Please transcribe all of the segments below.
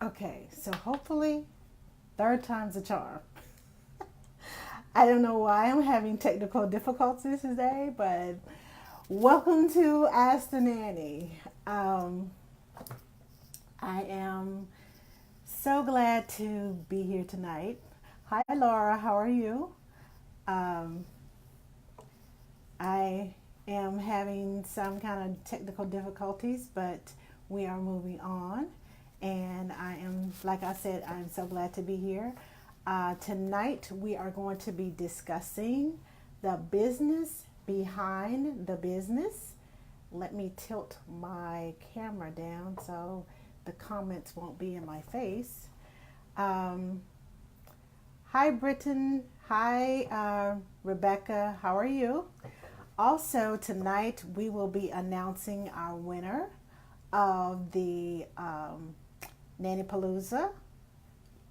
Okay, so hopefully, third time's a charm. I don't know why I'm having technical difficulties today, but welcome to Ask the Nanny. Um, I am so glad to be here tonight. Hi, Laura, how are you? Um, I am having some kind of technical difficulties, but we are moving on. And I am, like I said, I'm so glad to be here. Tonight, we are going to be discussing the business behind the business. Let me tilt my camera down so the comments won't be in my face. Um, Hi, Britton. Hi, Rebecca. How are you? Also, tonight we will be announcing our winner of the Nanny Palooza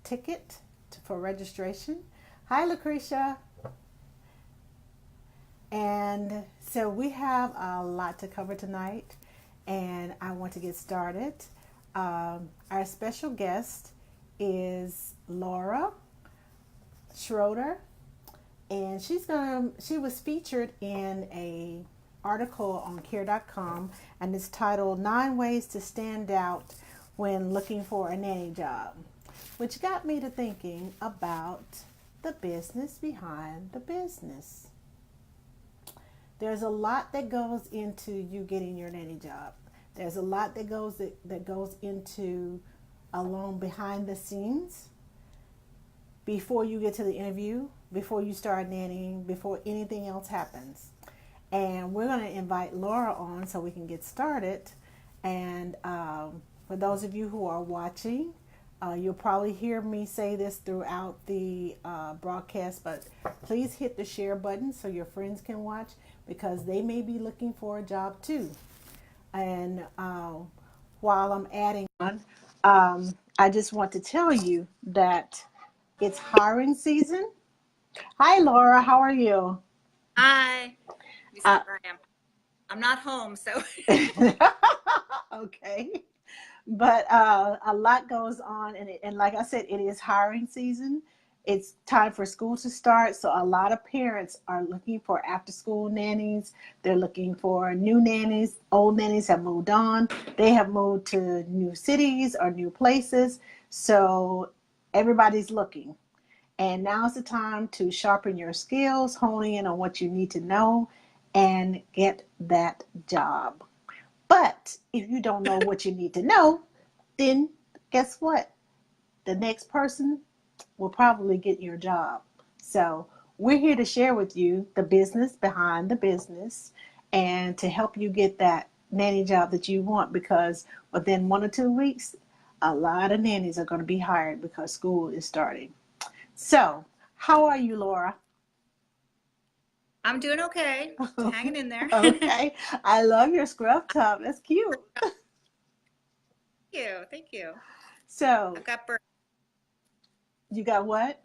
ticket for registration. Hi, Lucretia. And so we have a lot to cover tonight, and I want to get started. Our special guest is Laura Schroeder, and she was featured in a article on care.com, and it's titled 9 Ways to Stand Out When Looking for a Nanny Job, which got me to thinking about the business behind the business. There's a lot that goes into you getting your nanny job. There's a lot that goes into along behind the scenes before you get to the interview, before you start nannying, before anything else happens. And we're going to invite Laura on so we can get started. And for those of you who are watching, you'll probably hear me say this throughout the broadcast, but please hit the share button so your friends can watch because they may be looking for a job too. And while I'm adding on, I just want to tell you that it's hiring season. Hi, Laura. How are you? Hi. Let me see Uh, where I am. I'm not home, so okay. But a lot goes on, and like I said, it is hiring season. It's time for school to start, so a lot of parents are looking for after-school nannies. They're looking for new nannies. Old nannies have moved on. They have moved to new cities or new places, so everybody's looking. And now's the time to sharpen your skills, hone in on what you need to know, and get that job. But if you don't know what you need to know, then guess what? The next person will probably get your job. So we're here to share with you the business behind the business and to help you get that nanny job that you want because within 1 or 2 weeks, a lot of nannies are going to be hired because school is starting. So, how are you, Laura? I'm doing okay. Hanging in there. Thank Okay. I love your scrub top. That's cute. you. Thank you. So, I've got birds. you got what?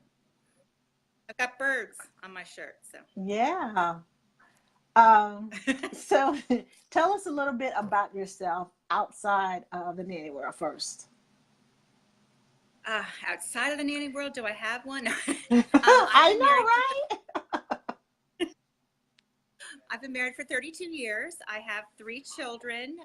I've got birds on my shirt. So, Yeah. Um, so tell us a little bit about yourself outside of the nanny world first. outside of the nanny world, do I have one? I've I been married for know, right? I've been married for 32 years. I have 3 children.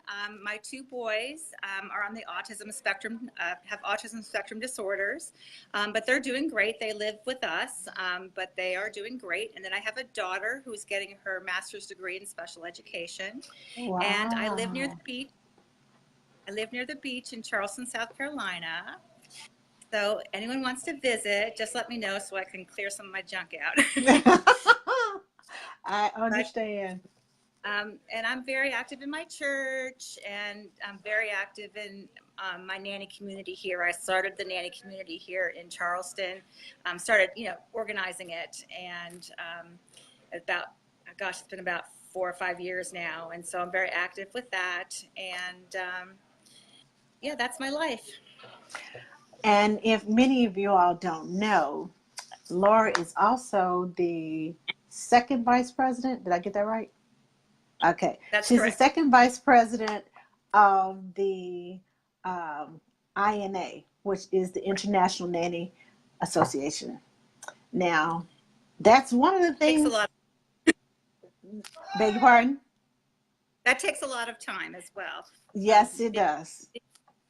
My 2 boys are on the autism spectrum, have autism spectrum disorders, but they're doing great. They live with us, but they are doing great. And then I have a daughter who's getting her master's degree in special education. And I live near the Wow. beach. I live near the beach in Charleston, South Carolina. So anyone wants to visit, just let me know so I can clear some of my junk out. I But understand. and I'm very active in my church, and I'm very active in my nanny community here. I started the nanny community here in Charleston, started, organizing it, and about, gosh, it's been about 4 or 5 years now, and so I'm very active with that, and yeah, that's my life. And if many of you all don't know, Laura is also the second vice president. Did I get that right? Okay. That's She's the correct. second vice president of the INA. which is the International Nanny Association. Now, that's one of the Takes a things. lot. Beg your pardon? That takes a lot of time as well. Yes, it does.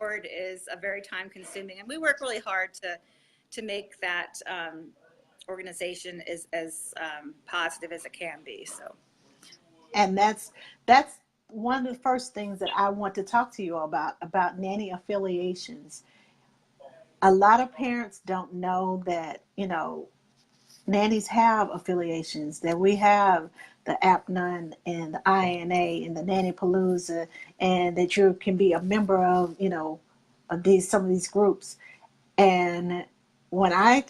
Board is a very time consuming, and we work really hard to make that organization as positive as it can be. So, And that's one of the first things that I want to talk to you about nanny affiliations. A lot of parents don't know that, nannies have affiliations, that we have the APNUN and the INA and the Nanny Palooza, and that you can be a member of, some of these groups. And when I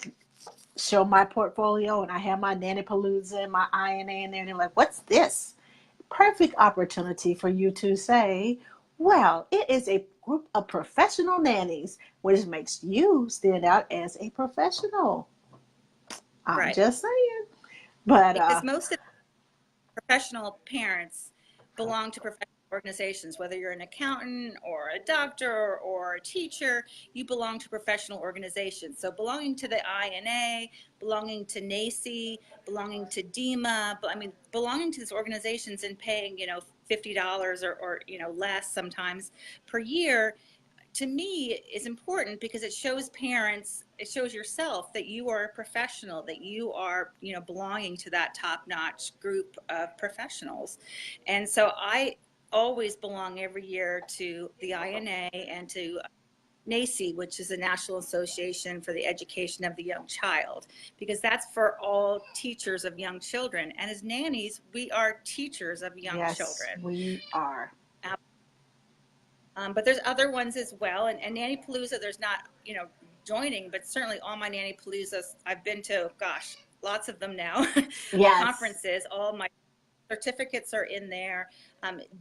show my portfolio and I have my Nanny Palooza and my INA in there, and they're like, "What's this?" Perfect opportunity for you to say, well, it is a group of professional nannies, which makes you stand out as a professional. I'm right. just saying. But Because most of the professional parents belong to professional organizations. Whether you're an accountant or a doctor or a teacher, you belong to professional organizations. So belonging to the INA, belonging to NACI, belonging to DEMA, belonging to these organizations and paying, $50 or less sometimes per year, to me is important because it shows parents, it shows yourself that you are a professional, that you are, belonging to that top-notch group of professionals. And so I always belong every year to the INA and to NACI, which is the National Association for the Education of the Young Child, because that's for all teachers of young children. And as nannies, we are teachers of young children. Yes, we are. But there's other ones as well. And Nanny Palooza, there's not, joining, but certainly all my Nanny Paloozas I've been to, gosh, lots of them now, Yes. conferences, all my certificates are in there.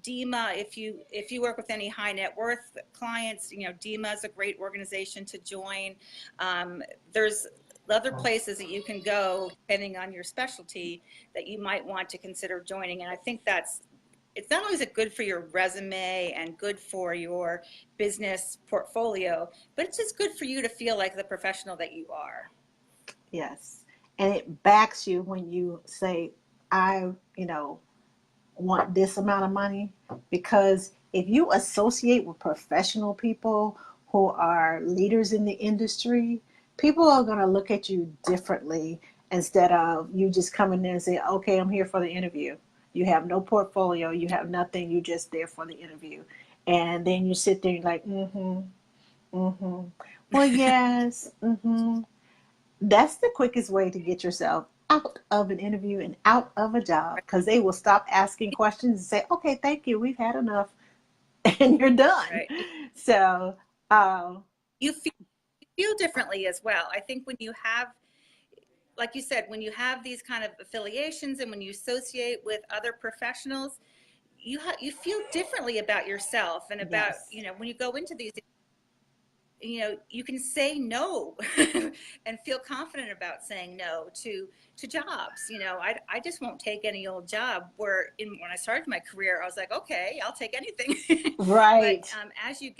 DEMA, if you work with any high net worth clients, DEMA is a great organization to join. There's other places that you can go depending on your specialty that you might want to consider joining. And I think it's not only is it good for your resume and good for your business portfolio, but it's just good for you to feel like the professional that you are. Yes. And it backs you when you say, I, want this amount of money. Because if you associate with professional people who are leaders in the industry, people are going to look at you differently instead of you just coming there and say, okay, I'm here for the interview. You have no portfolio, you have nothing, you're just there for the interview. And then you sit there and you're like, well, yes, That's the quickest way to get yourself out of an interview and out of a job, because they will stop asking questions and say, okay, thank you, we've had enough, and you're done. Right. So, you feel differently as well. I think when you have, like you said, when you have these kind of affiliations and when you associate with other professionals, you feel differently about yourself and about, yes. when you go into these, you can say no and feel confident about saying no to jobs. I just won't take any old job, where when I started my career, I was like, okay, I'll take anything. Right. But as you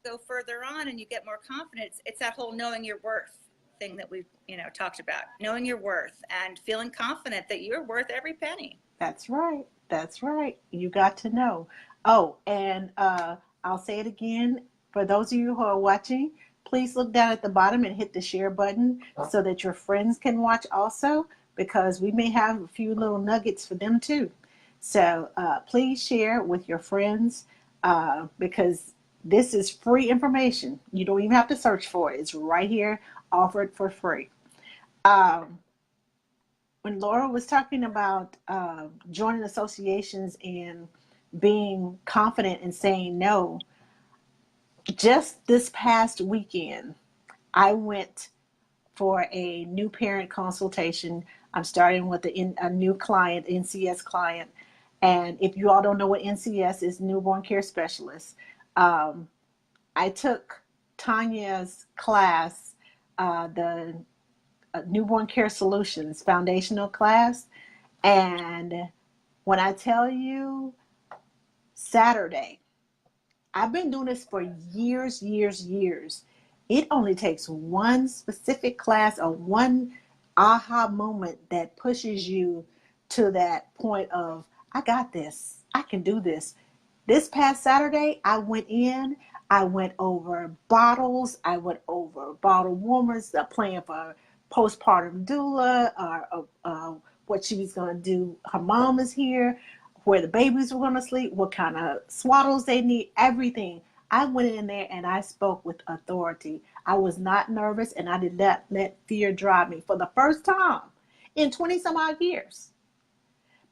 go further on and you get more confidence, it's that whole knowing your worth thing that we've talked about, knowing your worth and feeling confident that you're worth every penny. That's right. That's right. You got to know. Oh, and I'll say it again. For those of you who are watching, please look down at the bottom and hit the share button so that your friends can watch also, because we may have a few little nuggets for them too. So please share with your friends, because this is free information. You don't even have to search for it. It's right here, offered for free. Um, when Laura was talking about joining associations and being confident in saying no, just this past weekend, I went for a new parent consultation. I'm starting with a new client, NCS client. And if you all don't know what NCS is, Newborn Care Specialist, I took Tanya's class, the Newborn Care Solutions foundational class. And when I tell you, Saturday, I've been doing this for years, years, years. it only takes one specific class or one aha moment that pushes you to that point of, I got this. I can do this. This past Saturday, I went over bottles, I went over bottle warmers, the plan for postpartum doula, or what she was going to do. Her mom is here, where the babies were going to sleep, what kind of swaddles they need, everything. I went in there and I spoke with authority. I was not nervous, and I did not let fear drive me for the first time in 20 some odd years.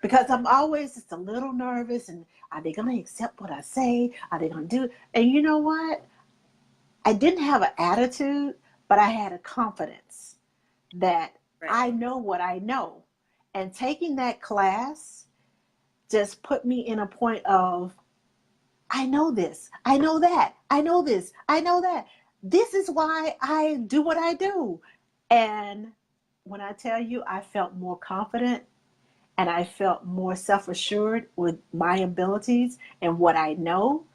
Because I'm always just a little nervous, and are they going to accept what I say? Are they going to do? And you know what? I didn't have an attitude, but I had a confidence that Right. I know what I know. And taking that class just put me in a point of, I know this, I know that, I know this, I know that. This is why I do what I do. And when I tell you, I felt more confident and I felt more self assured with my abilities and what I know.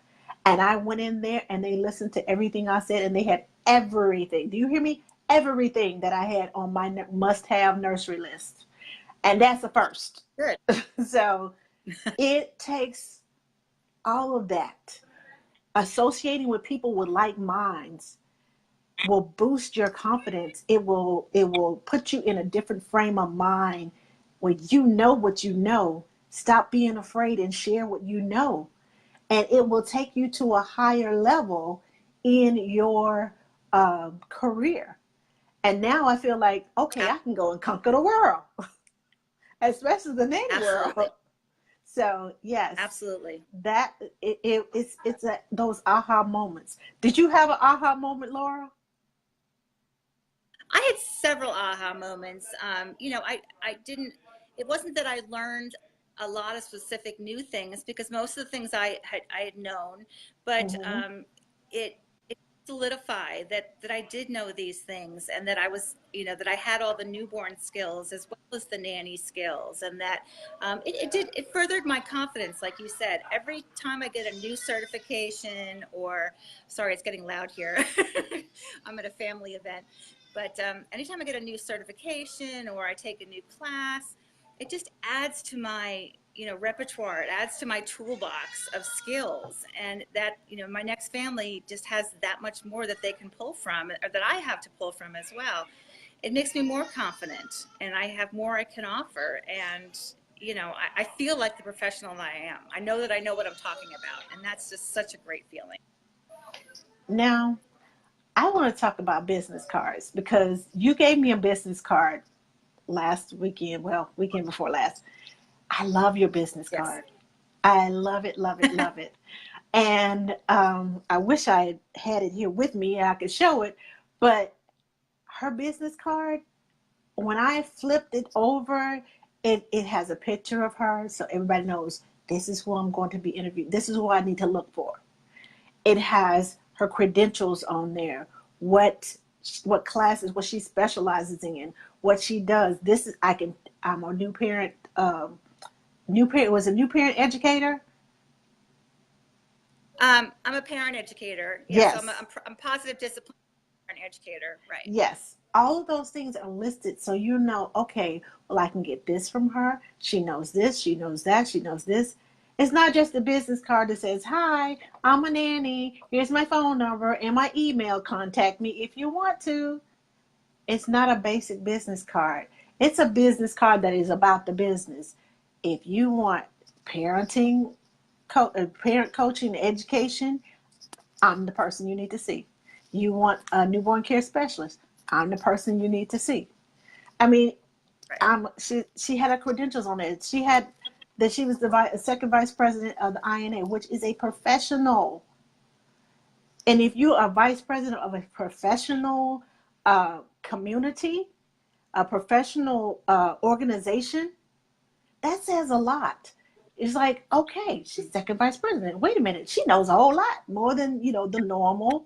And I went in there and they listened to everything I said, and they had everything. Do you hear me? Everything that I had on my must have nursery list. And that's the first. Good. So it takes all of that. Associating with people with like minds will boost your confidence. It will put you in a different frame of mind when you know what you know. Stop being afraid and share what you know. And it will take you to a higher level in your career. And now I feel like, okay, I can go and conquer the world, especially the nanny Absolutely. world. So yes, Absolutely. that it's those aha moments. Did you have an aha moment, Laura? I had several aha moments. I didn't, it wasn't that I learned a lot of specific new things, because most of the things I had known, but Mm-hmm. it solidified that I did know these things, and that I was, that I had all the newborn skills as well as the nanny skills, and that it furthered my confidence. Like you said, every time I get a new certification, or, sorry, it's getting loud here. I'm at a family event. But anytime I get a new certification or I take a new class, it just adds to my, repertoire. It adds to my toolbox of skills, and that, my next family just has that much more that they can pull from, or that I have to pull from as well. It makes me more confident, and I have more I can offer. And I feel like the professional that I am. I know that I know what I'm talking about, and that's just such a great feeling. Now I want to talk about business cards because you gave me a business card last weekend. Well, weekend before last. I love your business Yes. card. I love it, love it, love it. And I wish I had it here with me and I could show it. But her business card, when I flipped it over, it has a picture of her. So everybody knows this is who I'm going to be interviewed. This is who I need to look for. It has her credentials on there, what classes, what she specializes in, what she does. This is I'm a new parent. Was a new parent educator. I'm a parent educator. Yes, so Yes, I'm positive discipline parent educator. Right. yes. All of those things are listed, so you know. Okay, well, I can get this from her. She knows this. She knows that. She knows this. It's not just a business card that says, "Hi, I'm a nanny. Here's my phone number and my email. Contact me if you want to." It's not a basic business card. It's a business card that is about the business. If you want parenting, parent coaching, education, I'm the person you need to see. You want a newborn care specialist, I'm the person you need to see. I mean, Right. she had her credentials on it. She was the second vice president of the INA, which is a professional. And if you are vice president of a professional community, a professional organization, that says a lot. It's like, okay, she's second vice president. Wait a minute, she knows a whole lot more than the normal,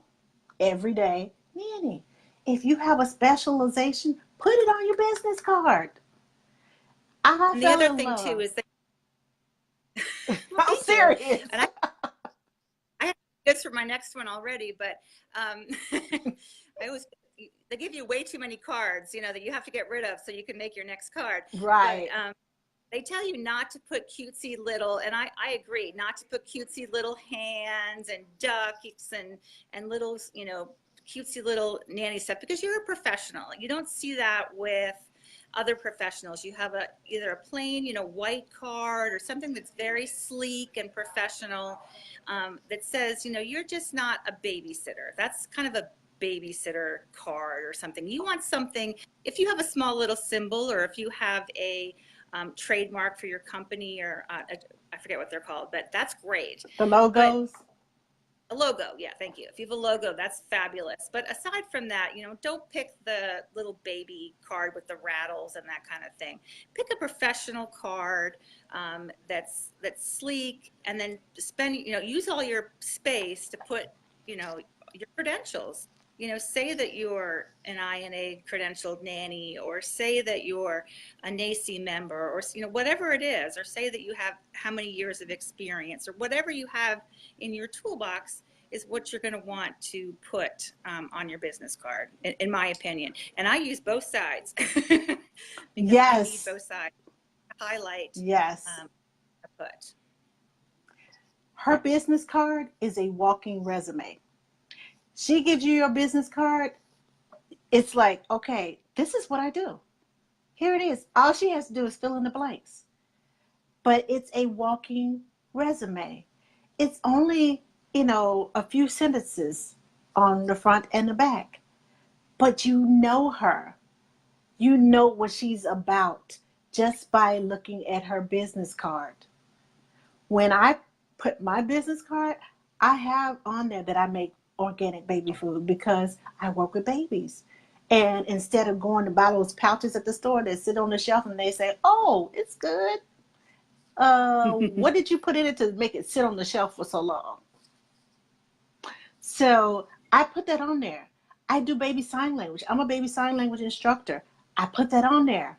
everyday nanny. If you have a specialization, put it on your business card. I And the fell other in thing too love. is that, well, I'm thank you. serious. And I have That's for my next one already, but I always they give you way too many cards, that you have to get rid of so you can make your next card. But Right. they tell you not to put cutesy little, and I agree, not to put cutesy little hands and ducks and little, cutesy little nanny stuff, because you're a professional. You don't see that with other professionals. You have either a plain, white card or something that's very sleek and professional, that says, you're just not a babysitter. That's kind of a babysitter card or something. You want something, if you have a small little symbol, or if you have a trademark for your company, or I forget what they're called, but that's great. The But logos. a logo, yeah, thank you. If you have a logo, that's fabulous. But aside from that, don't pick the little baby card with the rattles and that kind of thing. Pick a professional card, that's sleek, and then use all your space to put, your credentials. Say that you're an INA credentialed nanny, or say that you're a NACI member, or whatever it is, or say that you have how many years of experience, or whatever you have in your toolbox is what you're going to want to put on your business card, in my opinion. And I use both sides because I need Yes. both sides to highlight. Yes. Put. Her business card is a walking resume. She gives you your business card. It's like, okay, this is what I do. Here it is. All she has to do is fill in the blanks. But it's a walking resume. It's only, a few sentences on the front and the back. But you know her. You know what she's about just by looking at her business card. When I put my business card, I have on there that I make organic baby food because I work with babies. And instead of going to buy those pouches at the store that sit on the shelf and they say, oh, it's good. What did you put in it to make it sit on the shelf for so long? So I put that on there. I do baby sign language. I'm a baby sign language instructor. I put that on there.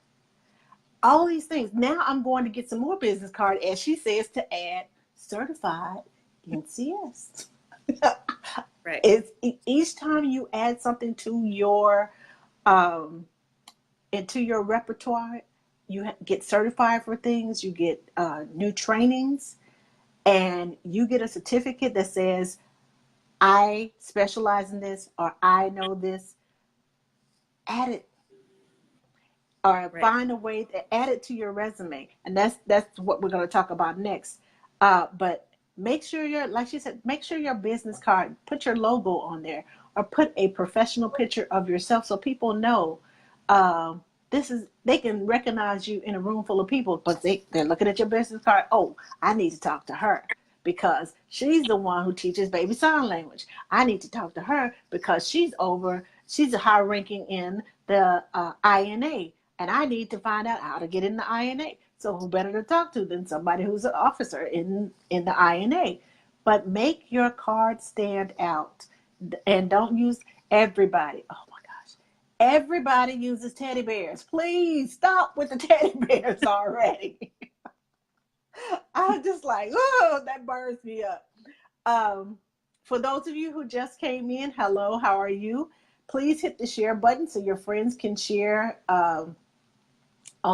All these things. Now I'm going to get some more business card, as she says, to add certified NCS. Right. It's each time you add something to your into your repertoire, you get certified for things. You get new trainings, and you get a certificate that says, "I specialize in this," or "I know this." Add it, or Right. find a way to add it to your resume, and that's what we're going to talk about next. But make sure like she said, make sure your business card, put your logo on there, or put a professional picture of yourself so people know they can recognize you in a room full of people, but they're looking at your business card. Oh, I need to talk to her because she's the one who teaches baby sign language. I need to talk to her because she's a high ranking in the INA, and I need to find out how to get in the INA. So who better to talk to than somebody who's an officer in the INA? But make your card stand out, and don't use everybody. Oh my gosh, everybody uses teddy bears. Please stop with the teddy bears already. I'm just like, oh, that burns me up. Um, for those of you who just came in, hello, how are you? Please hit the share button so your friends can share on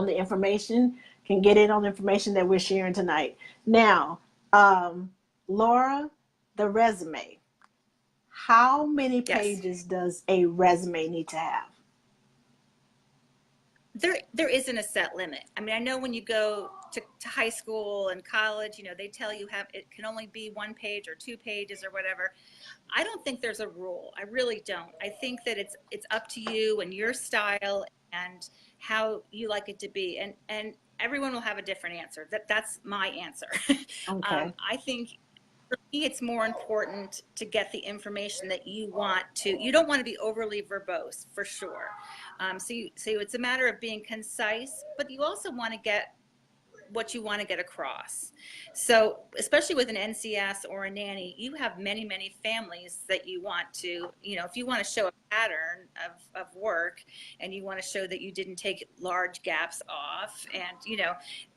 the information, can get in on the information that we're sharing tonight. Now, Laura, the resume. How many Yes. pages does a resume need to have? There isn't a set limit. I mean, I know when you go to high school and college, they tell you it can only be 1 page or 2 pages or whatever. I don't think there's a rule. I really don't. I think that it's up to you and your style and how you like it to be. And everyone will have a different answer. That's my answer. Okay. I think for me, it's more important to get the information that you want to. You don't want to be overly verbose, for sure. So it's a matter of being concise, but you also want to get what you want to get across. So especially with an NCS or a nanny, you have many, many families that you want to, if you want to show a pattern of work and you want to show that you didn't take large gaps off, and,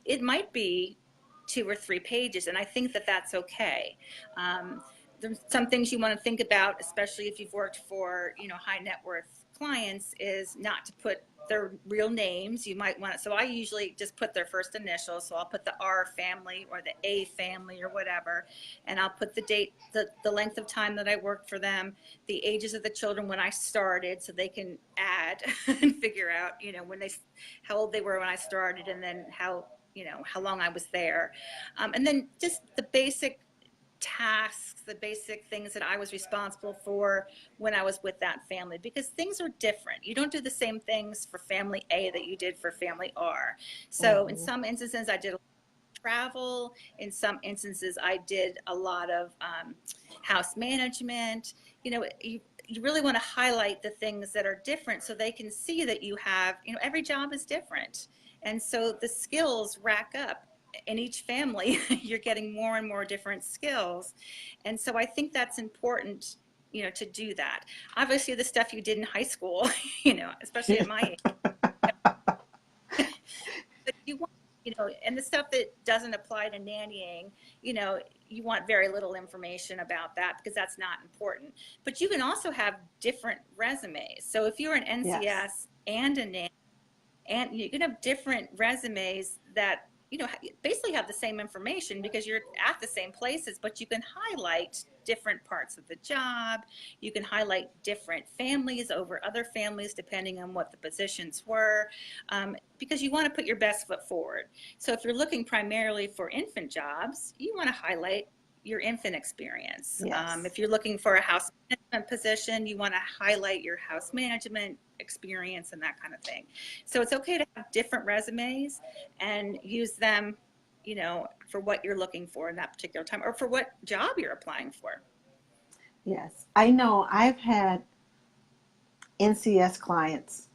it might be 2 or 3 pages, and I think that that's okay. there's some things you want to think about, especially if you've worked for, high net worth clients, is not to put their real names. You might want to, so I usually just put their first initials. So I'll put the R family or the A family or whatever, and I'll put the date, the length of time that I worked for them, the ages of the children when I started, so they can add and figure out, how old they were when I started, and then how long I was there. And then just the basic tasks, the basic things that I was responsible for when I was with that family, because things are different. You don't do the same things for family A that you did for family R. So in some instances, I did travel. In some instances, I did a lot of house management. You really want to highlight the things that are different so they can see that you have, every job is different. And so the skills rack up. In each family, you're getting more and more different skills. And so I think that's important, to do that. Obviously, the stuff you did in high school, especially at my age, but you want, and the stuff that doesn't apply to nannying, you want very little information about that because that's not important. But you can also have different resumes. So if you're an NCS Yes. and a nanny, and you can have different resumes that basically have the same information because you're at the same places, but you can highlight different parts of the job. You can highlight different families over other families depending on what the positions were, because you want to put your best foot forward. So if you're looking primarily for infant jobs, you want to highlight your infant experience. Yes. If you're looking for a house management position, you want to highlight your house management experience and that kind of thing. So it's okay to have different resumes and use them, for what you're looking for in that particular time or for what job you're applying for. Yes. I know I've had NCS clients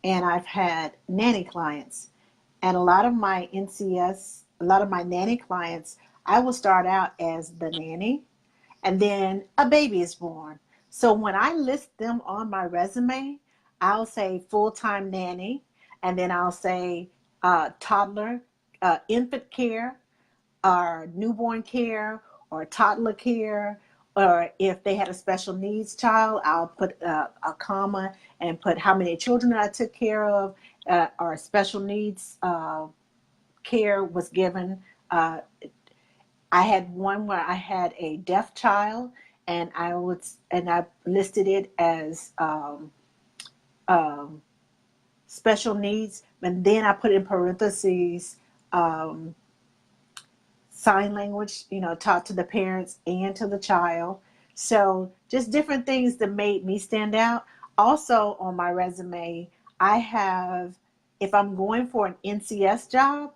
and I've had nanny clients. And a lot of my NCS, a lot of my nanny clients, I will start out as the nanny and then a baby is born. So when I list them on my resume, I'll say full-time nanny, and then I'll say toddler, infant care, or newborn care, or toddler care, or if they had a special needs child, I'll put a comma and put how many children I took care of, or special needs care was given. Uh, I had one where I had a deaf child, and I listed it as um, special needs, and then I put in parentheses um, sign language, taught to the parents and to the child. So just different things that made me stand out. Also on my resume, I have, if I'm going for an NCS job,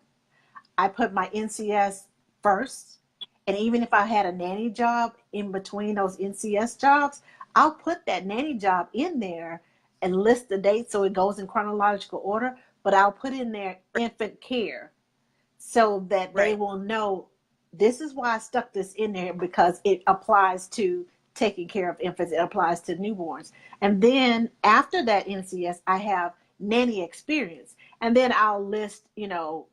I put my NCS first. And even if I had a nanny job in between those NCS jobs, I'll put that nanny job in there and list the dates so it goes in chronological order. But I'll put in there infant care so that they Right. will know this is why I stuck this in there, because it applies to taking care of infants, it applies to newborns. And then after that NCS, I have nanny experience. And then I'll list,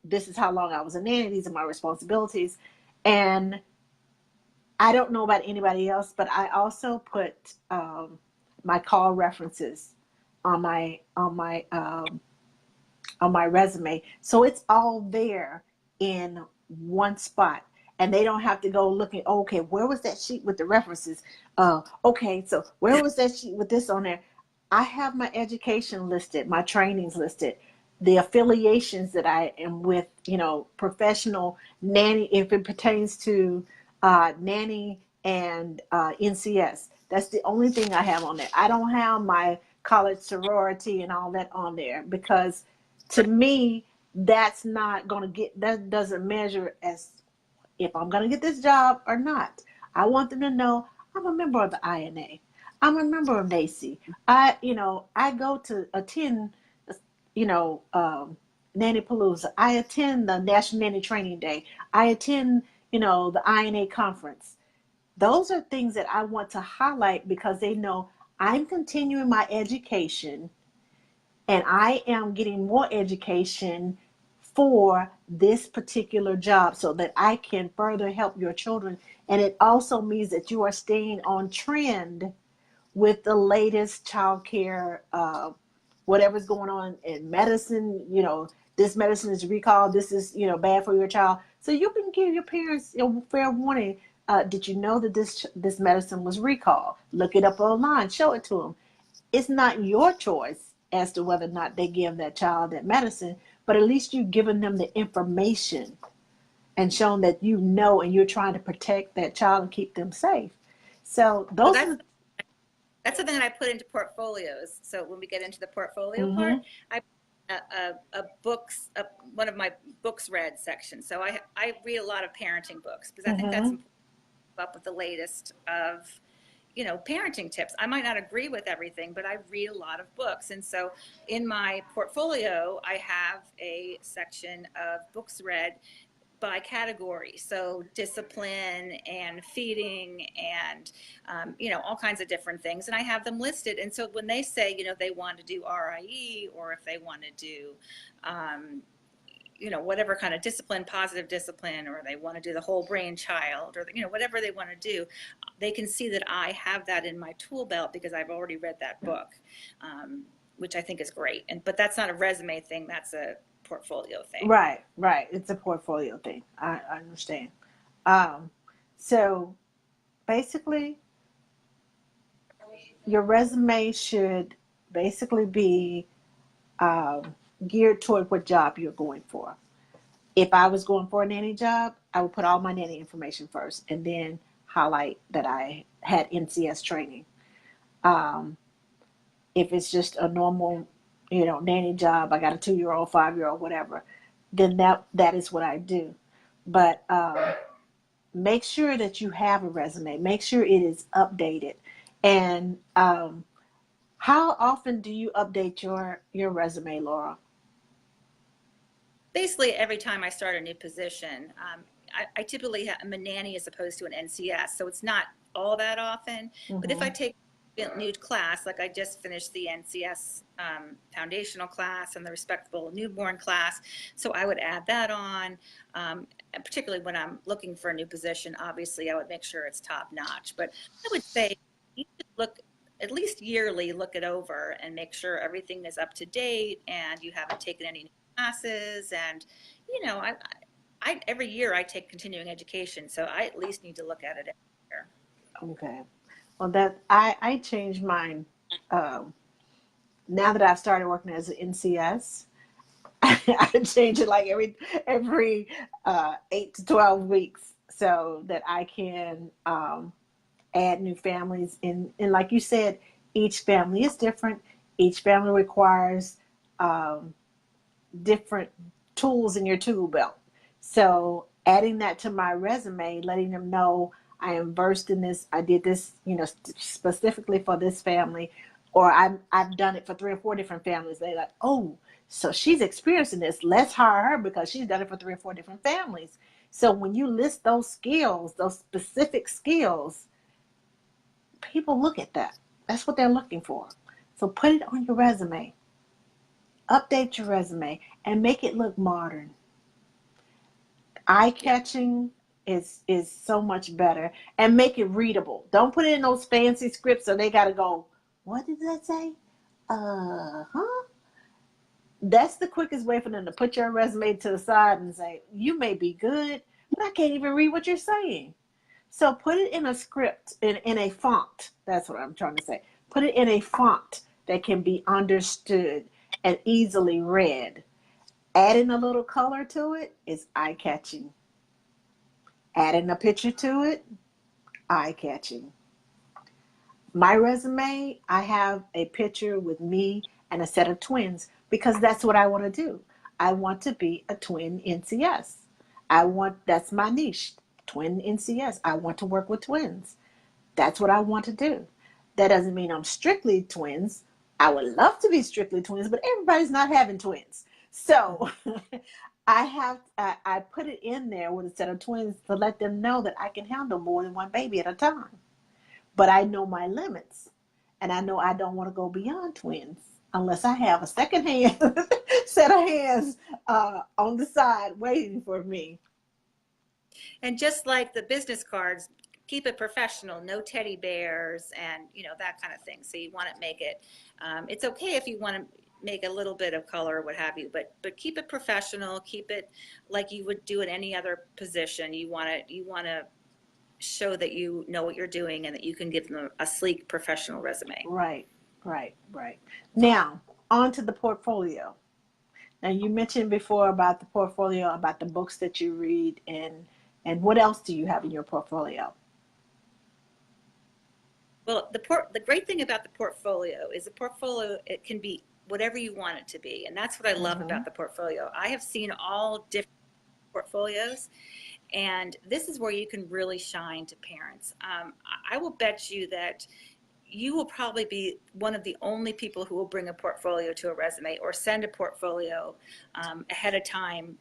this is how long I was a nanny, these are my responsibilities. And I don't know about anybody else, but I also put my call references on my resume, so it's all there in one spot, and they don't have to go looking. Oh, okay, where was that sheet with the references? Okay, so where was that sheet with this on there? I have my education listed, my trainings listed, the affiliations that I am with, professional nanny, if it pertains to nanny and NCS. That's the only thing I have on there. I don't have my college sorority and all that on there, because to me, that's not going to that doesn't measure as if I'm going to get this job or not. I want them to know I'm a member of the INA. I'm a member of NACI. I go to attend, you know, um, Nanny Palooza. I attend the National Nanny Training Day. I attend, the INA conference. Those are things that I want to highlight because they know I'm continuing my education and I am getting more education for this particular job so that I can further help your children And it also means that you are staying on trend with the latest child care, whatever's going on in medicine. This medicine is recalled. This is, bad for your child. So you can give your parents a fair warning. Did you know that this medicine was recalled? Look it up online. Show it to them. It's not your choice as to whether or not they give that child that medicine, but at least you've given them the information and shown that and you're trying to protect that child and keep them safe. So So those are. that's something that I put into portfolios. So when we get into the portfolio part, Mm-hmm, I one of my books read section. So I read a lot of parenting books because I think that's mm-hmm, important to keep up with the latest of parenting tips. I might not agree with everything, but I read a lot of books. And so in my portfolio, I have a section of books read by category. So discipline and feeding and, all kinds of different things. And I have them listed. And so when they say, they want to do RIE, or if they want to do, whatever kind of discipline, positive discipline, or they want to do the whole brain child, or, whatever they want to do, they can see that I have that in my tool belt because I've already read that book, which I think is great. But that's not a resume thing. That's a portfolio thing. right. It's a portfolio thing. I understand. Um, so basically, your resume should basically be geared toward what job you're going for. If I was going for a nanny job, I would put all my nanny information first and then highlight that I had NCS training. Um, if it's just a normal, nanny job, I got a 2-year-old, 5-year-old, whatever, then that is what I do. But make sure that you have a resume. Make sure it is updated. And how often do you update your resume, Laura? Basically, every time I start a new position, I typically am a nanny as opposed to an NCS, so it's not all that often. But if I Mm-hmm. take a new class, like I just finished the NCS foundational class and the respectable newborn class, so I would add that on. And particularly when I'm looking for a new position, obviously I would make sure it's top notch. But I would say you should look at least yearly, look it over and make sure everything is up to date and you haven't taken any classes. And I every year I take continuing education, so I at least need to look at it every year. Okay. Well, that I changed mine. Um, Now that I've started working as an NCS, I change it like every 8 to 12 weeks so that I can add new families. And like you said, each family is different. Each family requires um, different tools in your tool belt. So adding that to my resume, letting them know I am versed in this. I did this, specifically for this family, or I've done it for 3 or 4 different families. They like, oh, so she's experiencing this. Let's hire her because she's done it for 3 or 4 different families. So when you list those skills, those specific skills, people look at that. That's what they're looking for. So put it on your resume. Update your resume and make it look modern. Eye Yeah. catching is so much better, and make it readable. Don't put it in those fancy scripts so they got to go, what did that say? Huh? That's the quickest way for them to put your resume to the side and say, you may be good, but I can't even read what you're saying. So put it in a script, in a font. That's what I'm trying to say. Put it in a font that can be understood and easily read. Adding a little color to it is eye catching. Adding a picture to it, eye catching. My resume, I have a picture with me and a set of twins because that's what I want to do. I want to be a twin NCS. That's my niche, twin NCS. I want to work with twins. That's what I want to do. That doesn't mean I'm strictly twins. I would love to be strictly twins, but everybody's not having twins. So I put it in there with a set of twins to let them know that I can handle more than one baby at a time. But I know my limits, and I know I don't want to go beyond twins unless I have a second hand set of hands on the side waiting for me. And just like the business cards, keep it professional, no teddy bears and, that kind of thing. So you want to make it, it's okay if you want to make a little bit of color or what have you, but keep it professional, keep it like you would do in any other position. You want to show that you know what you're doing and that you can give them a sleek professional resume. Right, right. Now, on to the portfolio. Now, you mentioned before about the portfolio, about the books that you read, and what else do you have in your portfolio? Well, the great thing about the portfolio is the portfolio, it can be whatever you want it to be. And that's what I love Mm-hmm. about the portfolio. I have seen all different portfolios, and this is where you can really shine to parents. I will bet you that you will probably be one of the only people who will bring a portfolio to a resume or send a portfolio ahead of time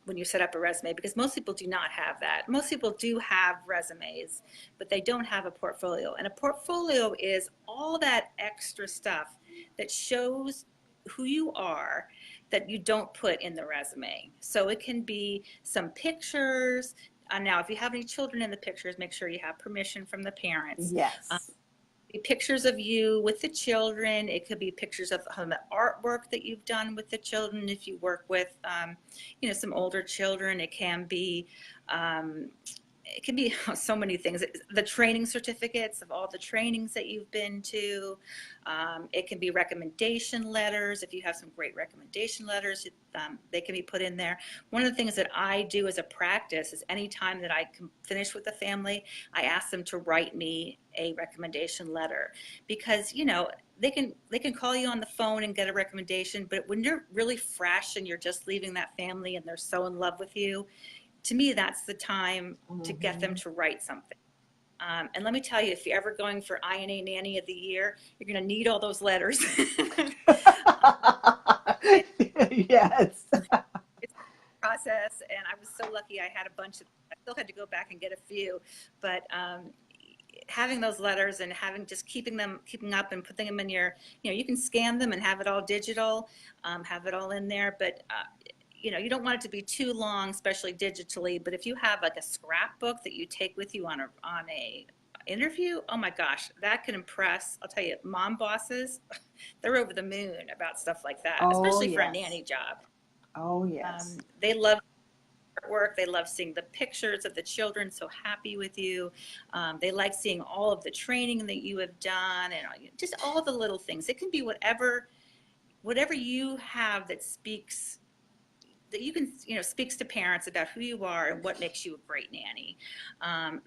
when you set up a resume, because most people do not have that. Most people do have resumes, but they don't have a portfolio. And a portfolio is all that extra stuff that shows who you are that you don't put in the resume. So it can be some pictures. Now, if you have any children in the pictures, make sure you have permission from the parents. Yes. Be pictures of you with the children. It could be pictures of the artwork that you've done with the children. If you work with, some older children, it can be so many things. The training certificates of all the trainings that you've been to. It can be recommendation letters. If you have some great recommendation letters, they can be put in there. One of the things that I do as a practice is anytime that I can finish with the family, I ask them to write me a recommendation letter, because they can call you on the phone and get a recommendation, but when you're really fresh and you're just leaving that family and they're so in love with you, to me, that's the time to get them to write something. And let me tell you, if you're ever going for INA Nanny of the Year, you're going to need all those letters. Yes. It's a process, and I was so lucky I had a bunch of, I still had to go back and get a few, but having those letters and keeping up and putting them in you can scan them and have it all digital, have it all in there, but you don't want it to be too long, especially digitally. But if you have like a scrapbook that you take with you on a interview, oh my gosh, that can impress. I'll tell you, mom bosses, they're over the moon about stuff like that, Oh, especially for a yes. nanny job. Oh, yes. They love artwork. They love seeing the pictures of the children so happy with you. They like seeing all of the training that you have done and just all the little things. It can be whatever you have that you can, speaks to parents about who you are and what makes you a great nanny.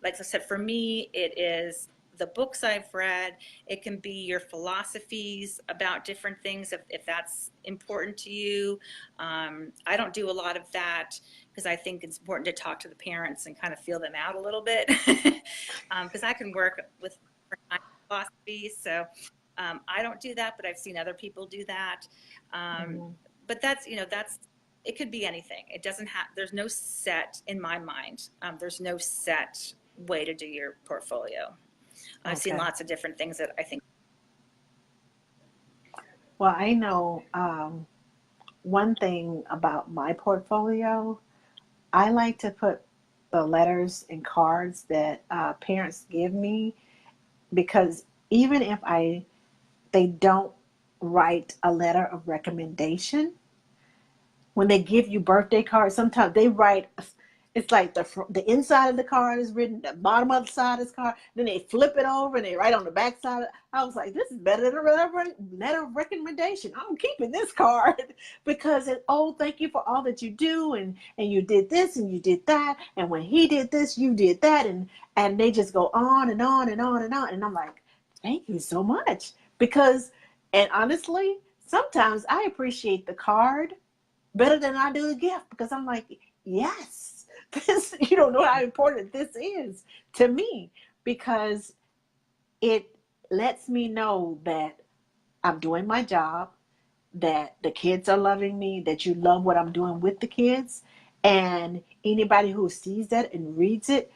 Like I said, for me, it is the books I've read. It can be your philosophies about different things if that's important to you. I don't do a lot of that because I think it's important to talk to the parents and kind of feel them out a little bit, because I can work with philosophies. So I don't do that, but I've seen other people do that. Mm-hmm. But that's it could be anything. It doesn't have, there's no set in my mind. There's no set way to do your portfolio. I've seen Okay. lots of different things that I think. Well, I know one thing about my portfolio. I like to put the letters and cards that parents give me, because even if they don't write a letter of recommendation, when they give you birthday cards, sometimes they write. It's like the inside of the card is written, the bottom of the side is card. Then they flip it over and they write on the back side. I was like, this is better than a letter of recommendation. I'm keeping this card because thank you for all that you do, and you did this and you did that, and when he did this, you did that, and they just go on and on and on and on, and I'm like, thank you so much, and honestly, sometimes I appreciate the card better than I do the gift, because I'm like, yes, this, you don't know how important this is to me, because it lets me know that I'm doing my job, that the kids are loving me, that you love what I'm doing with the kids. And anybody who sees that and reads it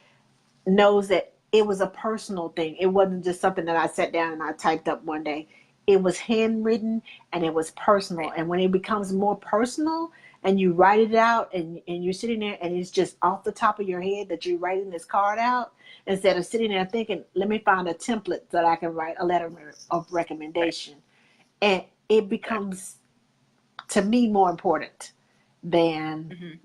knows that it was a personal thing. It wasn't just something that I sat down and I typed up one day. It was handwritten and it was personal. And when it becomes more personal, and you write it out, and you're sitting there and it's just off the top of your head that you're writing this card out, instead of sitting there thinking, let me find a template that I can write a letter of Right. recommendation. And it becomes, to me, more important than Mm-hmm.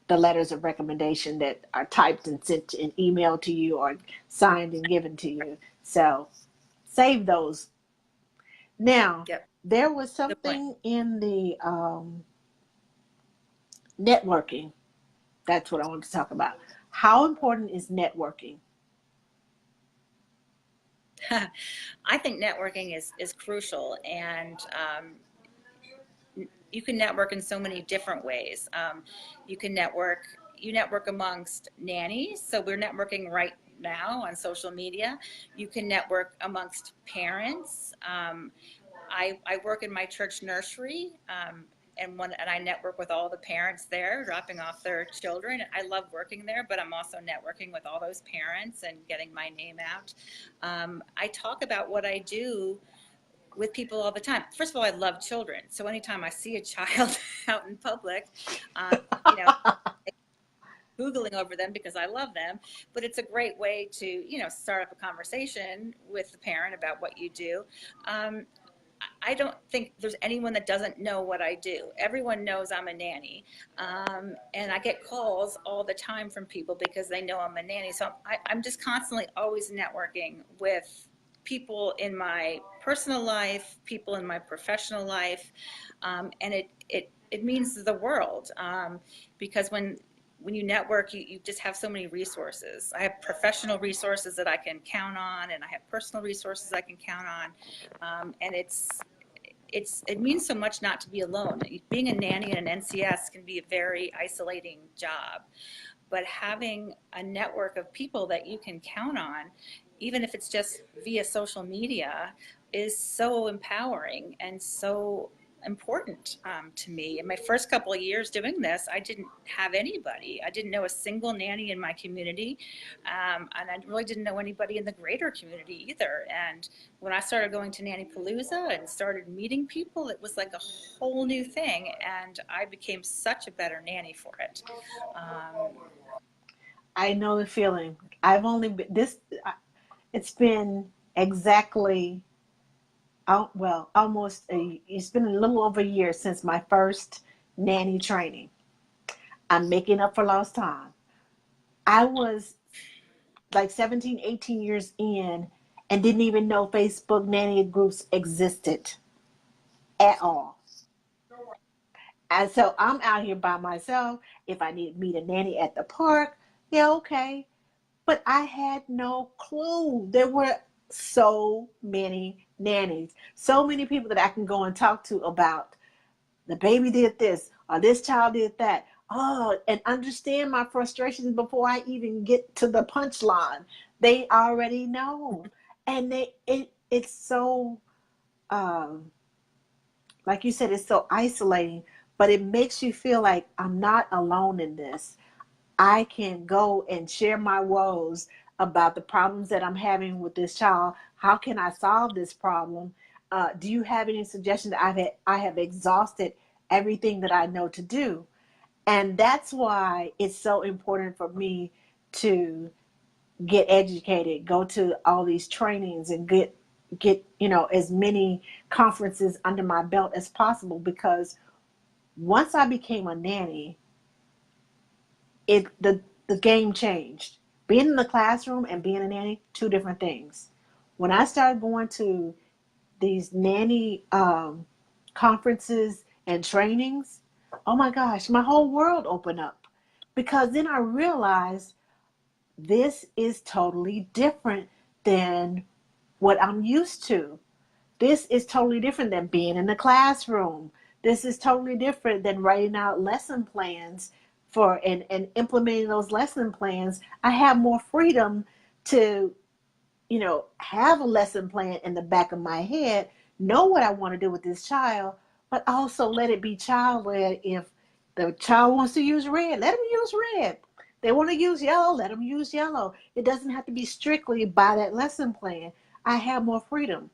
the letters of recommendation that are typed and sent in email to you or signed and given to you. So save those. Now, Yep. there was Good point. something in the networking. That's what I want to talk about. How important is networking? I think networking is crucial, and you can network in so many different ways. You can network, you network amongst nannies. So we're networking right now on social media. You can network amongst parents. I work in my church nursery. And I network with all the parents there, dropping off their children. I love working there, but I'm also networking with all those parents and getting my name out. I talk about what I do with people all the time. First of all, I love children. So anytime I see a child out in public, you know, Googling over them because I love them, but it's a great way to, start up a conversation with the parent about what you do. Um, I don't think there's anyone that doesn't know what I do. Everyone knows I'm a nanny. And I get calls all the time from people because they know I'm a nanny. So I'm just constantly always networking with people in my personal life, people in my professional life. And it means the world, because when you network, you just have so many resources. I have professional resources that I can count on, and I have personal resources I can count on. And it means so much not to be alone. Being a nanny and an NCS can be a very isolating job, but having a network of people that you can count on, even if it's just via social media, is so empowering and so important to me. In my first couple of years doing this, I didn't have anybody. I didn't know a single nanny in my community, and I really didn't know anybody in the greater community either. And when I started going to Nanny Palooza and started meeting people, it was like a whole new thing, and I became such a better nanny for it. Um, I know the feeling. I've only been this. It's been exactly, well, almost it's been a little over a year since my first nanny training. I'm making up for lost time. I was like 17, 18 years in and didn't even know Facebook nanny groups existed at all. And so I'm out here by myself. If I need to meet a nanny at the park, yeah, okay. But I had no clue. There were so many nannies, so many people that I can go and talk to about the baby did this or this child did that. Oh, and understand my frustrations before I even get to the punchline. They already know. And it's so um like you said, it's so isolating, but it makes you feel like I'm not alone in this. I can go and share my woes about the problems that I'm having with this child. How can I solve this problem? Do you have any suggestions? I have exhausted everything that I know to do, and that's why it's so important for me to get educated, go to all these trainings, and get as many conferences under my belt as possible. Because once I became a nanny, it the game changed. Being in the classroom and being a nanny, two different things. When I started going to these nanny conferences and trainings, oh my gosh, my whole world opened up. Because then I realized this is totally different than what I'm used to. This is totally different than being in the classroom. This is totally different than writing out lesson plans and implementing those lesson plans. I have more freedom to, have a lesson plan in the back of my head, know what I want to do with this child, but also let it be child led. If the child wants to use red, let them use red. They want to use yellow, let them use yellow. It doesn't have to be strictly by that lesson plan. I have more freedom.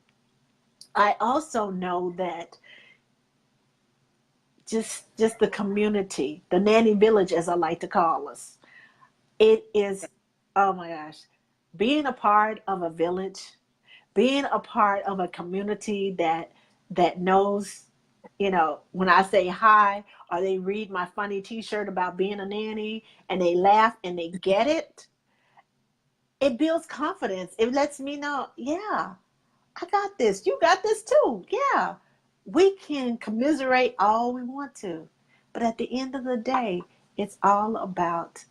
I also know that just the community, the nanny village, as I like to call us. It is, oh my gosh, being a part of a village, being a part of a community that knows, when I say hi or they read my funny T-shirt about being a nanny and they laugh and they get it, it builds confidence. It lets me know, yeah, I got this. You got this too. Yeah. We can commiserate all we want to. But at the end of the day, it's all about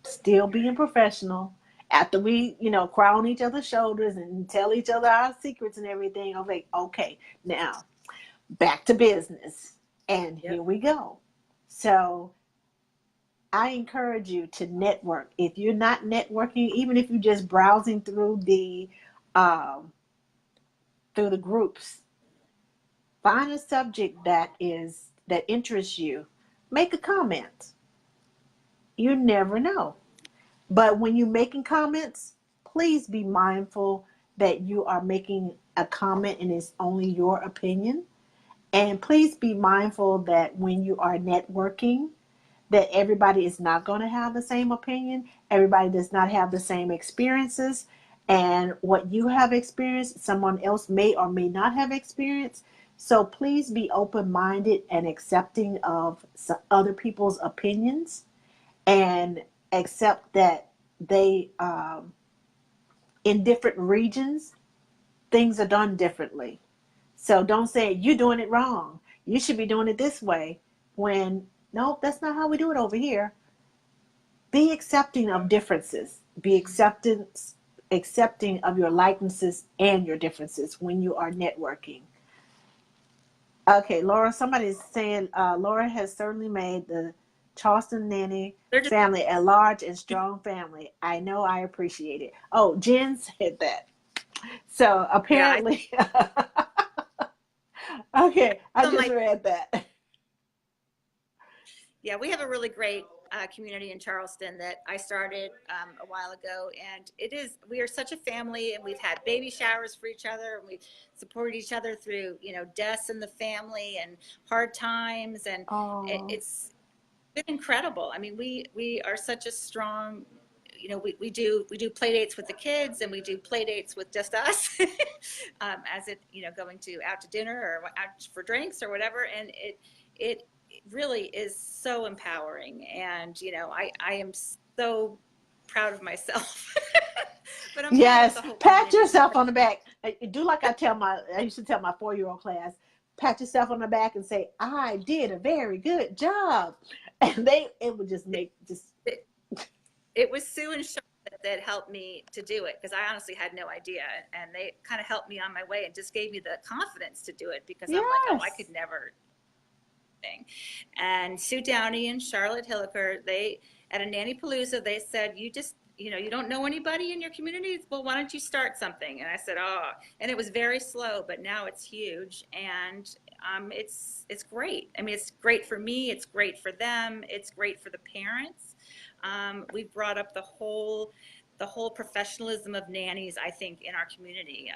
still being professional. After we, cry on each other's shoulders and tell each other our secrets and everything, I'm like, okay, now back to business. And here Yep. we go. So I encourage you to network. If you're not networking, even if you're just browsing um, through the groups, find a subject that interests you. Make a comment. You never know. But when you're making comments, please be mindful that you are making a comment and it's only your opinion. And please be mindful that when you are networking, that everybody is not going to have the same opinion. Everybody does not have the same experiences. And what you have experienced, someone else may or may not have experienced. So please be open-minded and accepting of other people's opinions, and accept that they, in different regions, things are done differently. So don't say you're doing it wrong. You should be doing it this way. When nope, that's not how we do it over here. Be accepting of differences. Be accepting of your likenesses and your differences when you are networking. Okay, Laura, somebody's saying Laura has certainly made the Charleston Nanny They're just family a large and strong family. I know, I appreciate it. Oh, Jen said that. So yeah. apparently, okay, I So just my read that. Yeah, we have a really great community in Charleston that I started a while ago, and we are such a family, and we've had baby showers for each other, and we've supported each other through deaths in the family and hard times, and Oh, it's been incredible. I mean, we are such a strong. We do play dates with the kids, and we do play dates with just us, as it going to out to dinner or out for drinks or whatever, and it really is so empowering, and I am so proud of myself. But I'm proud of yes. the whole Pat community. yourself on the back. Do like I used to tell my 4-year-old class, pat yourself on the back and say, I did a very good job. And it would just make just, it, it was Sue and Charlotte that helped me to do it, because I honestly had no idea, and they kind of helped me on my way and just gave me the confidence to do it, because I'm like, oh, I yes. could never thing. And Sue Downey and Charlotte Hilliker, they at a Nanny Palooza, they said, you just you don't know anybody in your community. Well, why don't you start something? And I said, oh, and it was very slow, but now it's huge, and it's great. I mean, it's great for me. It's great for them. It's great for the parents. We've brought up the whole professionalism of nannies, I think, in our community.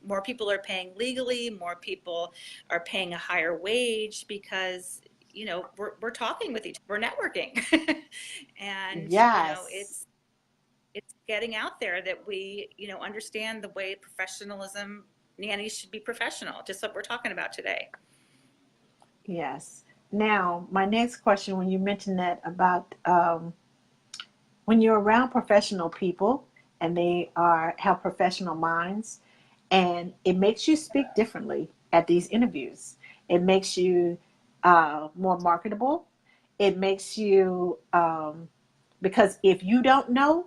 More people are paying legally, more people are paying a higher wage, because we're talking with each other, we're networking. And Yes. it's getting out there that we understand the way professionalism, nannies should be professional, just what we're talking about today. Yes. Now, my next question, when you mentioned that about when you're around professional people and they have professional minds, and it makes you speak differently at these interviews. It makes you more marketable. It makes you because if you don't know,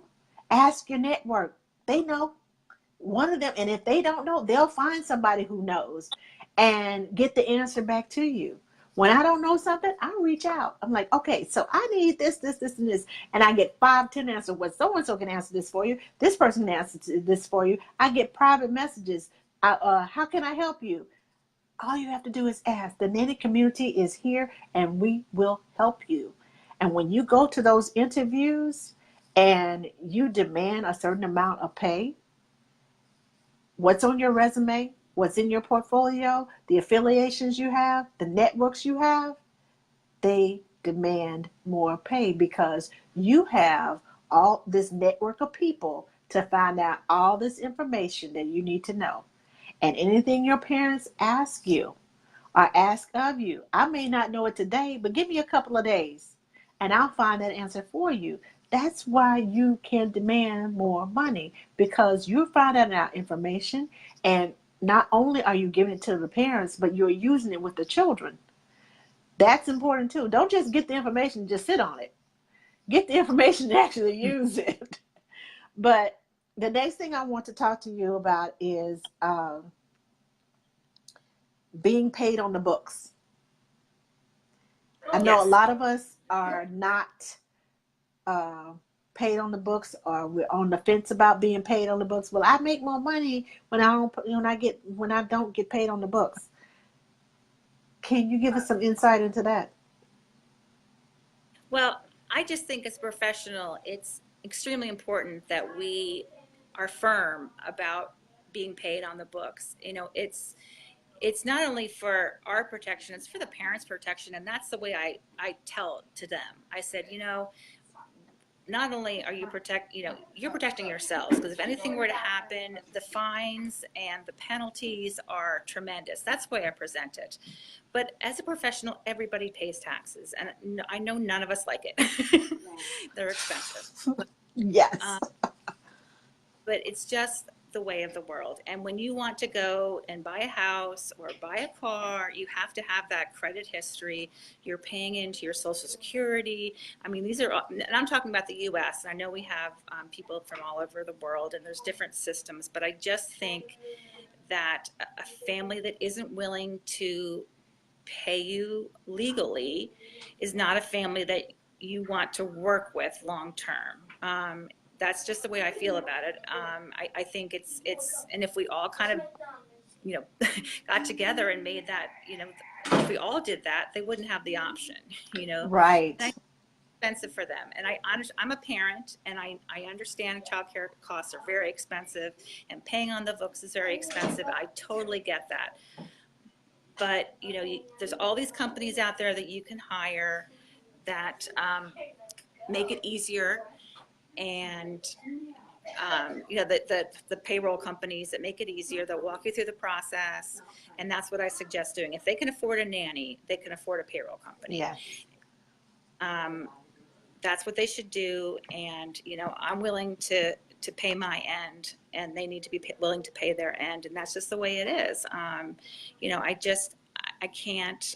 ask your network. They know one of them, and if they don't know, they'll find somebody who knows and get the answer back to you. When I don't know something, I reach out. I'm like, okay, so I need this, and this, and I get 5, 10 answers. Well, so and so can answer this for you. This person can answer this for you. I get private messages. How can I help you? All you have to do is ask. The nanny community is here, and we will help you. And when you go to those interviews and you demand a certain amount of pay, what's on your resume? what's in your portfolio, the affiliations you have, the networks you have, they demand more pay because you have all this network of people to find out all this information that you need to know. And anything your parents ask you or ask of you, I may not know it today, but give me a couple of days and I'll find that answer for you. That's why you can demand more money, because you're finding out information, and not only are you giving it to the parents, but you're using it with the children. That's important too. Don't just get the information and just sit on it. Get the information and actually use it. But the next thing I want to talk to you about is being paid on the books. I know a lot of us are not uh, paid on the books, or we're on the fence about being paid on the books. Well, I make more money when I don't get paid on the books. Can you give us some insight into that? Well, I just think as a professional, it's extremely important that we are firm about being paid on the books. You know, it's not only for our protection, it's for the parents' protection. And that's the way I tell to them. I said, you know, not only are you you're protecting yourselves, because if anything were to happen, the fines and the penalties are tremendous. That's the way I present it. But as a professional, everybody pays taxes, and I know none of us like it. They're expensive. Yes. But it's just the way of the world. And when you want to go and buy a house or buy a car, you have to have that credit history. You're paying into your Social Security. I mean, these are, and I'm talking about the US, and I know we have people from all over the world, and there's different systems, but I just think that a family that isn't willing to pay you legally is not a family that you want to work with long term. That's just the way I feel about it. I think it's, and if we all kind of, got together and made that, if we all did that, they wouldn't have the option, Right. That's expensive for them. And I'm a parent, and I understand childcare costs are very expensive, and paying on the books is very expensive. I totally get that. But, there's all these companies out there that you can hire that make it easier. And the payroll companies that make it easier, they'll walk you through the process, and that's what I suggest doing. If they can afford a nanny, they can afford a payroll company. Yes. That's what they should do. And I'm willing to pay my end, and they need to be willing to pay their end, and that's just the way it is. I can't.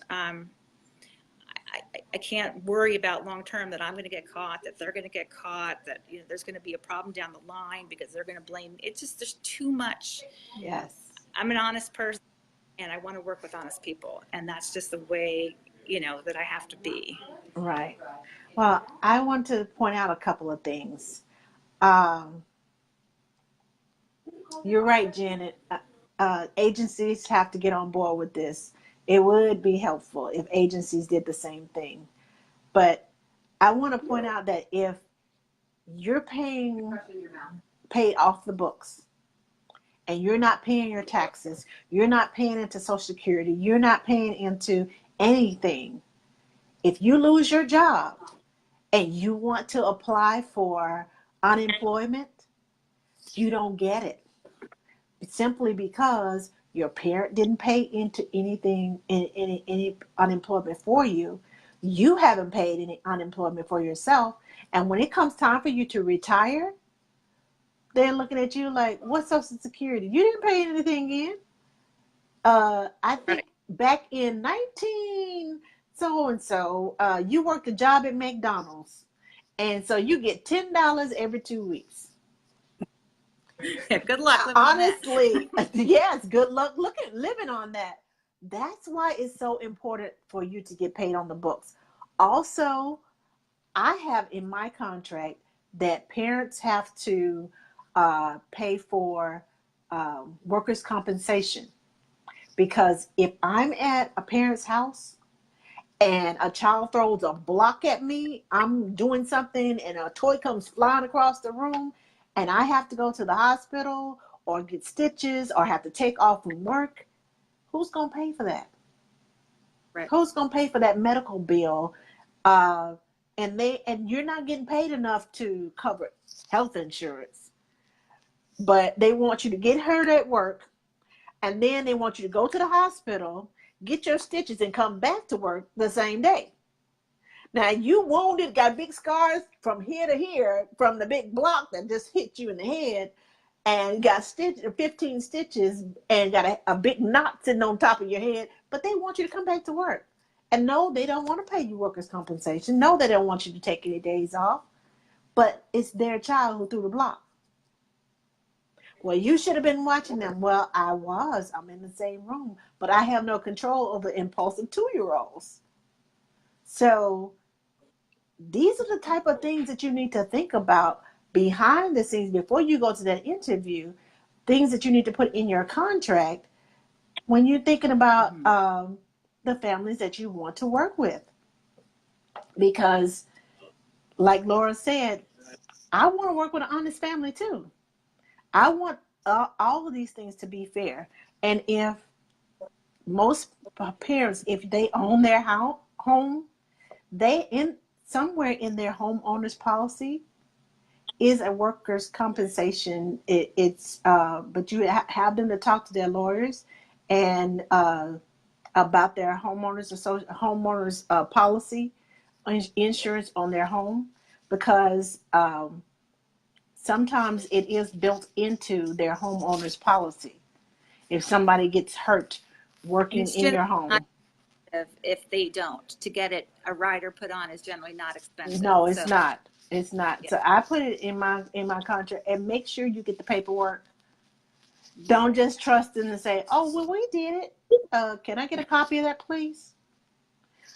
I can't worry about long term that I'm going to get caught, that they're going to get caught, that there's going to be a problem down the line because they're going to blame. It's just, there's too much. Yes. I'm an honest person, and I want to work with honest people, and that's just the way that I have to be. Right. Well, I want to point out a couple of things. You're right, Janet. Agencies have to get on board with this. It would be helpful if agencies did the same thing. But I want to point out that if you're paid off the books, and you're not paying your taxes, you're not paying into Social Security, you're not paying into anything, if you lose your job and you want to apply for unemployment, you don't get it. Simply because your parent didn't pay into anything, any unemployment for you. You haven't paid any unemployment for yourself. And when it comes time for you to retire, they're looking at you like, what Social Security? You didn't pay anything in. I think back in 19 so-and-so, you worked a job at McDonald's. And so you get $10 every 2 weeks. Good luck. Honestly, yes, good luck living on that. That's why it's so important for you to get paid on the books. Also, I have in my contract that parents have to pay for workers' compensation, because if I'm at a parent's house and a child throws a block at me, I'm doing something and a toy comes flying across the room, and I have to go to the hospital, or get stitches or have to take off from work, who's going to pay for that? Right. Who's going to pay for that medical bill? And you're not getting paid enough to cover health insurance. But they want you to get hurt at work, and then they want you to go to the hospital, get your stitches, and come back to work the same day. Now, you wounded, got big scars from here to here from the big block that just hit you in the head, and got 15 stitches and got a big knot sitting on top of your head, but they want you to come back to work. And no, they don't want to pay you workers' compensation. No, they don't want you to take any days off, but it's their child who threw the block. Well, you should have been watching them. Well, I was. I'm in the same room, but I have no control over impulsive 2-year-olds. So these are the type of things that you need to think about behind the scenes before you go to that interview, things that you need to put in your contract when you're thinking about the families that you want to work with. Because like Laura said, I want to work with an honest family too. I want all of these things to be fair. And if most parents, if they own their home, somewhere in their homeowner's policy is a workers' compensation. But you have them to talk to their lawyers and about their homeowners policy insurance on their home, because sometimes it is built into their homeowner's policy. If somebody gets hurt working in your home. If they don't, to get a rider put on is generally not expensive. No, it's not. It's not. Yeah. So I put it in my contract, and make sure you get the paperwork. Don't just trust them to say, "Oh, well, we did it. Can I get a copy of that, please?"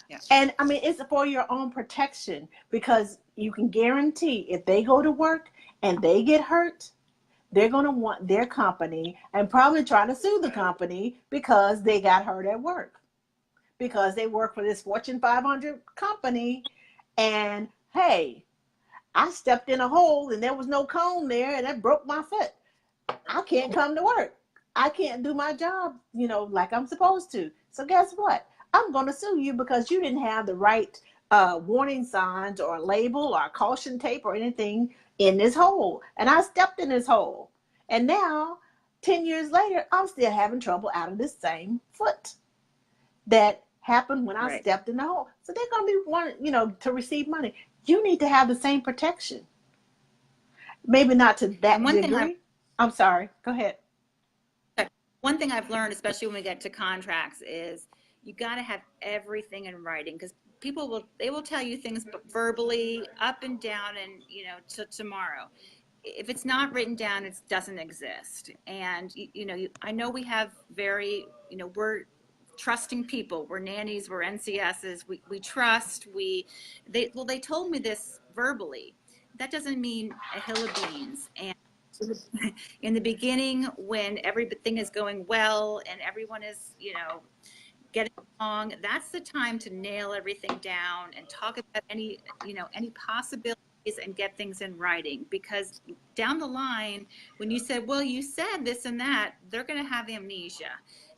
Yeah. And I mean, it's for your own protection, because you can guarantee if they go to work and they get hurt, they're going to want their company and probably try to sue the company because they got hurt at work, because they work for this Fortune 500 company. And hey, I stepped in a hole and there was no cone there and that broke my foot. I can't come to work. I can't do my job, like I'm supposed to. So guess what? I'm going to sue you because you didn't have the right warning signs or label or caution tape or anything in this hole. And I stepped in this hole. And now, 10 years later, I'm still having trouble out of this same foot that happened when I stepped in the hole. So they're going to be wanting, to receive money. You need to have the same protection. Maybe not to that degree. I'm sorry. Go ahead. One thing I've learned, especially when we get to contracts, is you got to have everything in writing, because people will tell you things verbally up and down and, till tomorrow. If it's not written down, it doesn't exist. And, I know we have we're trusting people. We're nannies, we're NCSs, we trust, they told me this verbally. That doesn't mean a hill of beans. And in the beginning, when everything is going well and everyone is, getting along, that's the time to nail everything down and talk about any possibilities and get things in writing. Because down the line, when you said, well, you said this and that, they're going to have amnesia.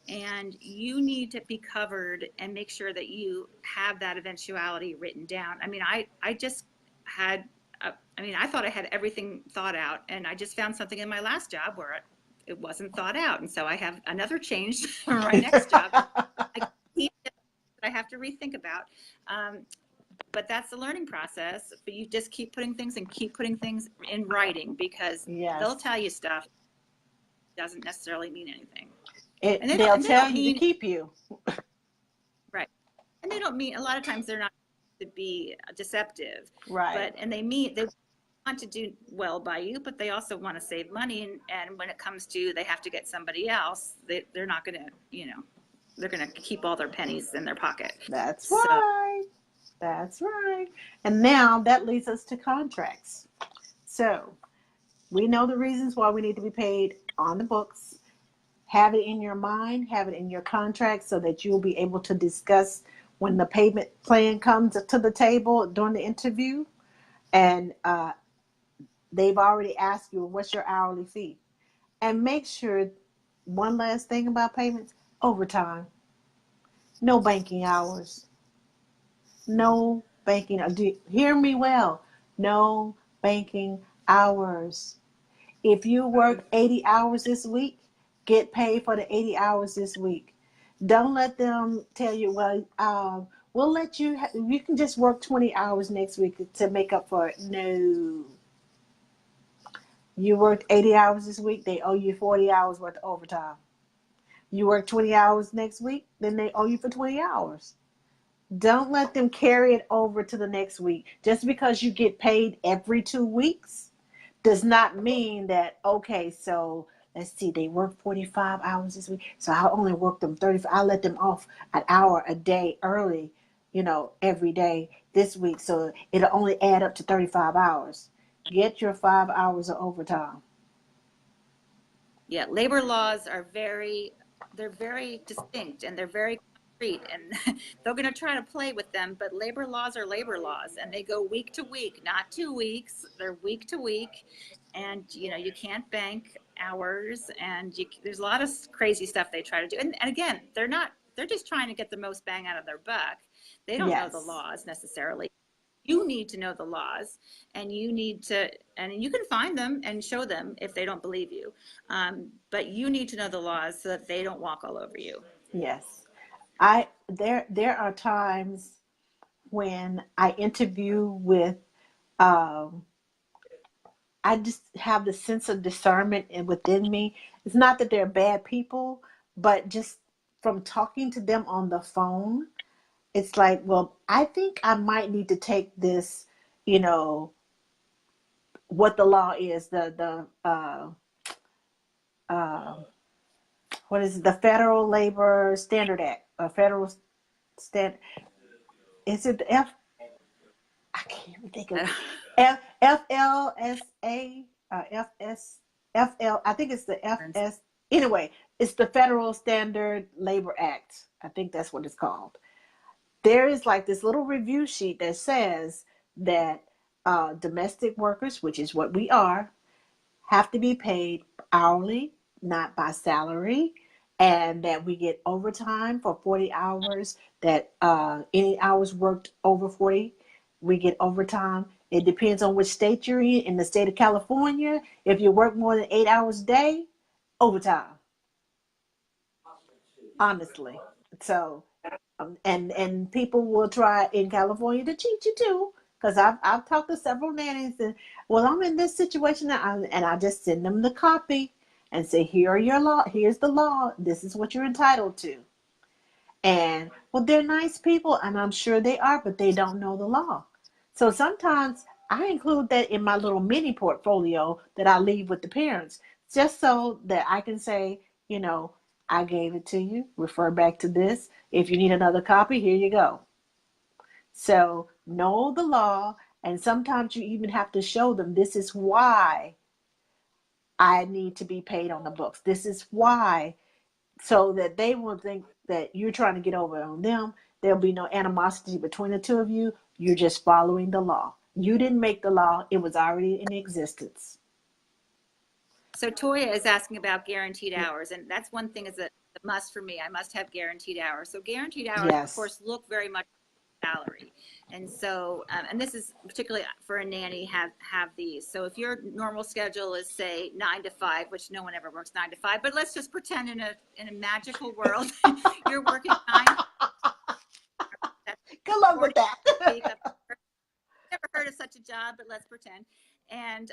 And you need to be covered and make sure that you have that eventuality written down. I mean, I just had, I thought I had everything thought out, and I just found something in my last job where it wasn't thought out. And so I have another change for my next job. I have to rethink about. But that's the learning process. But you just keep putting things in writing, because they'll tell you stuff doesn't necessarily mean anything. They'll tell you to keep you. Right. And they don't mean, a lot of times they're not to be deceptive. Right. They want to do well by you, but they also want to save money. And when it comes to, they have to get somebody else, they're not going to, they're going to keep all their pennies in their pocket. That's right. That's right. And now that leads us to contracts. So we know the reasons why we need to be paid on the books. Have it in your mind, have it in your contract, so that you'll be able to discuss when the payment plan comes to the table during the interview. And they've already asked you, what's your hourly fee? And make sure, one last thing about payments, overtime. No banking hours. No banking. Hear me well. No banking hours. If you work 80 hours this week, get paid for the 80 hours this week. Don't let them tell you, well, we'll let you, you can just work 20 hours next week to make up for it. No. You worked 80 hours this week, they owe you 40 hours worth of overtime. You work 20 hours next week, then they owe you for 20 hours. Don't let them carry it over to the next week. Just because you get paid every 2 weeks does not mean that, okay, so let's see, they work 45 hours this week, so I'll only work them 35. I'll let them off an hour a day early, every day this week, so it'll only add up to 35 hours. Get your 5 hours of overtime. Yeah, labor laws are they're very distinct and they're very concrete, and they're going to try to play with them, but labor laws are labor laws and they go week to week, not 2 weeks. They're week to week. And you can't bank hours, and there's a lot of crazy stuff they try to do. And again, they're just trying to get the most bang out of their buck. They don't know the Yes. laws necessarily. You need to know the laws, and you can find them and show them if they don't believe you. But you need to know the laws so that they don't walk all over you. Yes. There are times when I interview with, um I just have the sense of discernment within me. It's not that they're bad people, but just from talking to them on the phone, it's like, well, I think I might need to take this, you know, what the law is, uh, what is it, the Federal Labor Standard Act, federal stand, is it the I can't even think of FLSA, FS, I think it's the FS. Anyway, it's the Federal Standard Labor Act. I think that's what it's called. There is like this little review sheet that says that domestic workers, which is what we are, have to be paid hourly, not by salary, and that we get overtime for 40 hours, that any hours worked over 40, we get overtime. It depends on which state you're in. In the state of California, if you work more than 8 hours a day, overtime, honestly. So, and people will try in California to cheat you too. Because I've talked to several nannies, and well, I'm in this situation now, and I just send them the copy and say, here are your law, here's the law, this is what you're entitled to. And well, they're nice people, and I'm sure they are, but they don't know the law. So sometimes I include that in my little mini portfolio that I leave with the parents, just so that I can say, I gave it to you, refer back to this. If you need another copy, here you go. So know the law, and sometimes you even have to show them, this is why I need to be paid on the books. This is why, so that they will think that you're trying to get over on them. There'll be no animosity between the two of you. You're just following the law. You didn't make the law, it was already in existence. So Toya is asking about guaranteed hours, and that's one thing is a must for me. I must have guaranteed hours. So guaranteed hours, of Yes. course, look very much like salary. And so, and this is particularly for a nanny, have these. So if your normal schedule is say 9 to 5, which no one ever works 9 to 5, but let's just pretend in a magical world you're working 9. Good luck with that. Never heard of such a job, but let's pretend. And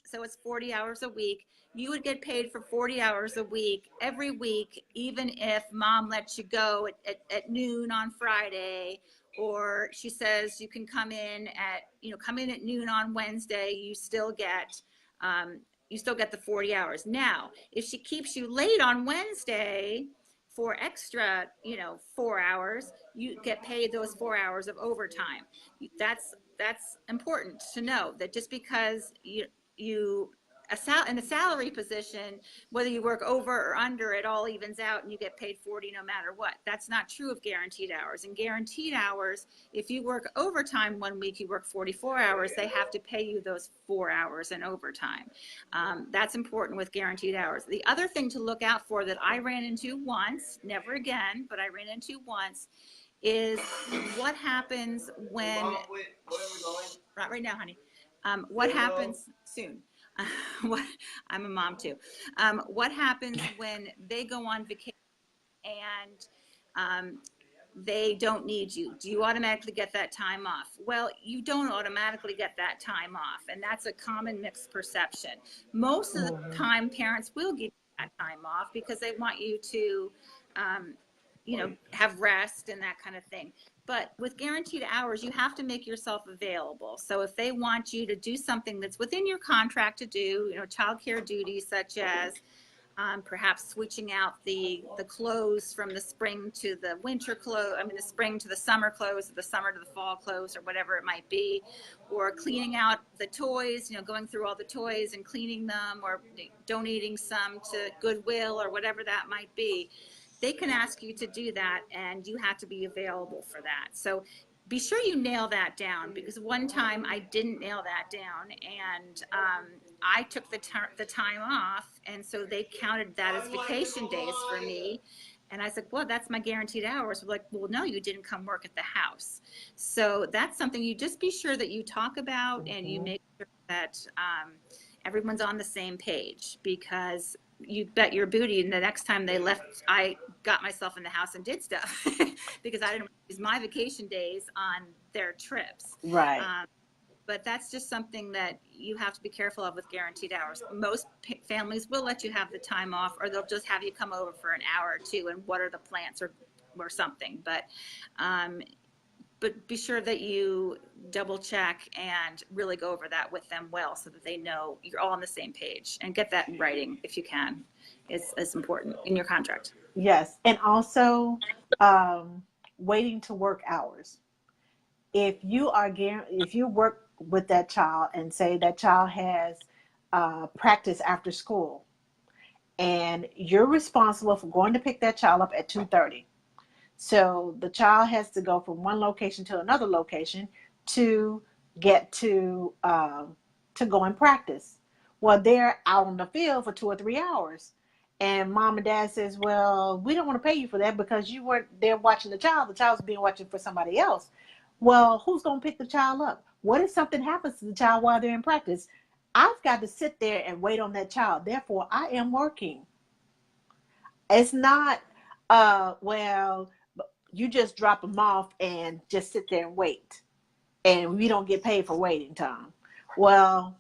so it's 40 hours a week. You would get paid for 40 hours a week every week, even if mom lets you go at noon on Friday, or she says you can come in at noon on Wednesday. You still get the 40 hours. Now, if she keeps you late on Wednesday for extra, 4 hours, you get paid those 4 hours of overtime. That's important to know, that just because you in a salary position, whether you work over or under, it all evens out and you get paid 40 no matter what. That's not true of guaranteed hours. In guaranteed hours, if you work overtime one week, you work 44 hours, they have to pay you those 4 hours in overtime. That's important with guaranteed hours. The other thing to look out for that I ran into once, never again, but I ran into once, is what happens when, not right now, honey. What happens soon? What, I'm a mom too. What happens when they go on vacation and they don't need you? Do you automatically get that time off? Well, you don't automatically get that time off, and that's a common mixed perception. Most of the time, parents will give you that time off because they want you to, have rest and that kind of thing. But with guaranteed hours, you have to make yourself available. So if they want you to do something that's within your contract to do, childcare duties such as perhaps switching out the clothes from the spring to the winter clothes, the spring to the summer clothes, or the summer to the fall clothes, or whatever it might be, or cleaning out the toys, going through all the toys and cleaning them, or donating some to Goodwill or whatever that might be. They can ask you to do that, and you have to be available for that. So be sure you nail that down, because one time I didn't nail that down, and I took the time off, and so they counted that as vacation days for me. And I said, well, that's my guaranteed hours. We're like, well, no, you didn't come work at the house. So that's something you just be sure that you talk about, and you make sure that everyone's on the same page, because you bet your booty, and the next time they left, I got myself in the house and did stuff because I didn't use my vacation days on their trips. Right. But that's just something that you have to be careful of with guaranteed hours. Most families will let you have the time off, or they'll just have you come over for an hour or two and water the plants or something. But be sure that you double check and really go over that with them well, so that they know you're all on the same page, and get that in writing if you can. It's important in your contract. Yes. And also waiting to work hours. If you work with that child and say that child has practice after school, and you're responsible for going to pick that child up at 2:30. So the child has to go from one location to another location to get to go and practice. Well, they're out on the field for 2 or 3 hours, and mom and dad says, "Well, we don't want to pay you for that because you weren't there watching the child. The child's being watching for somebody else." Well, who's going to pick the child up? What if something happens to the child while they're in practice? I've got to sit there and wait on that child. Therefore, I am working. It's not, well, you just drop them off and just sit there and wait, and we don't get paid for waiting time. Well,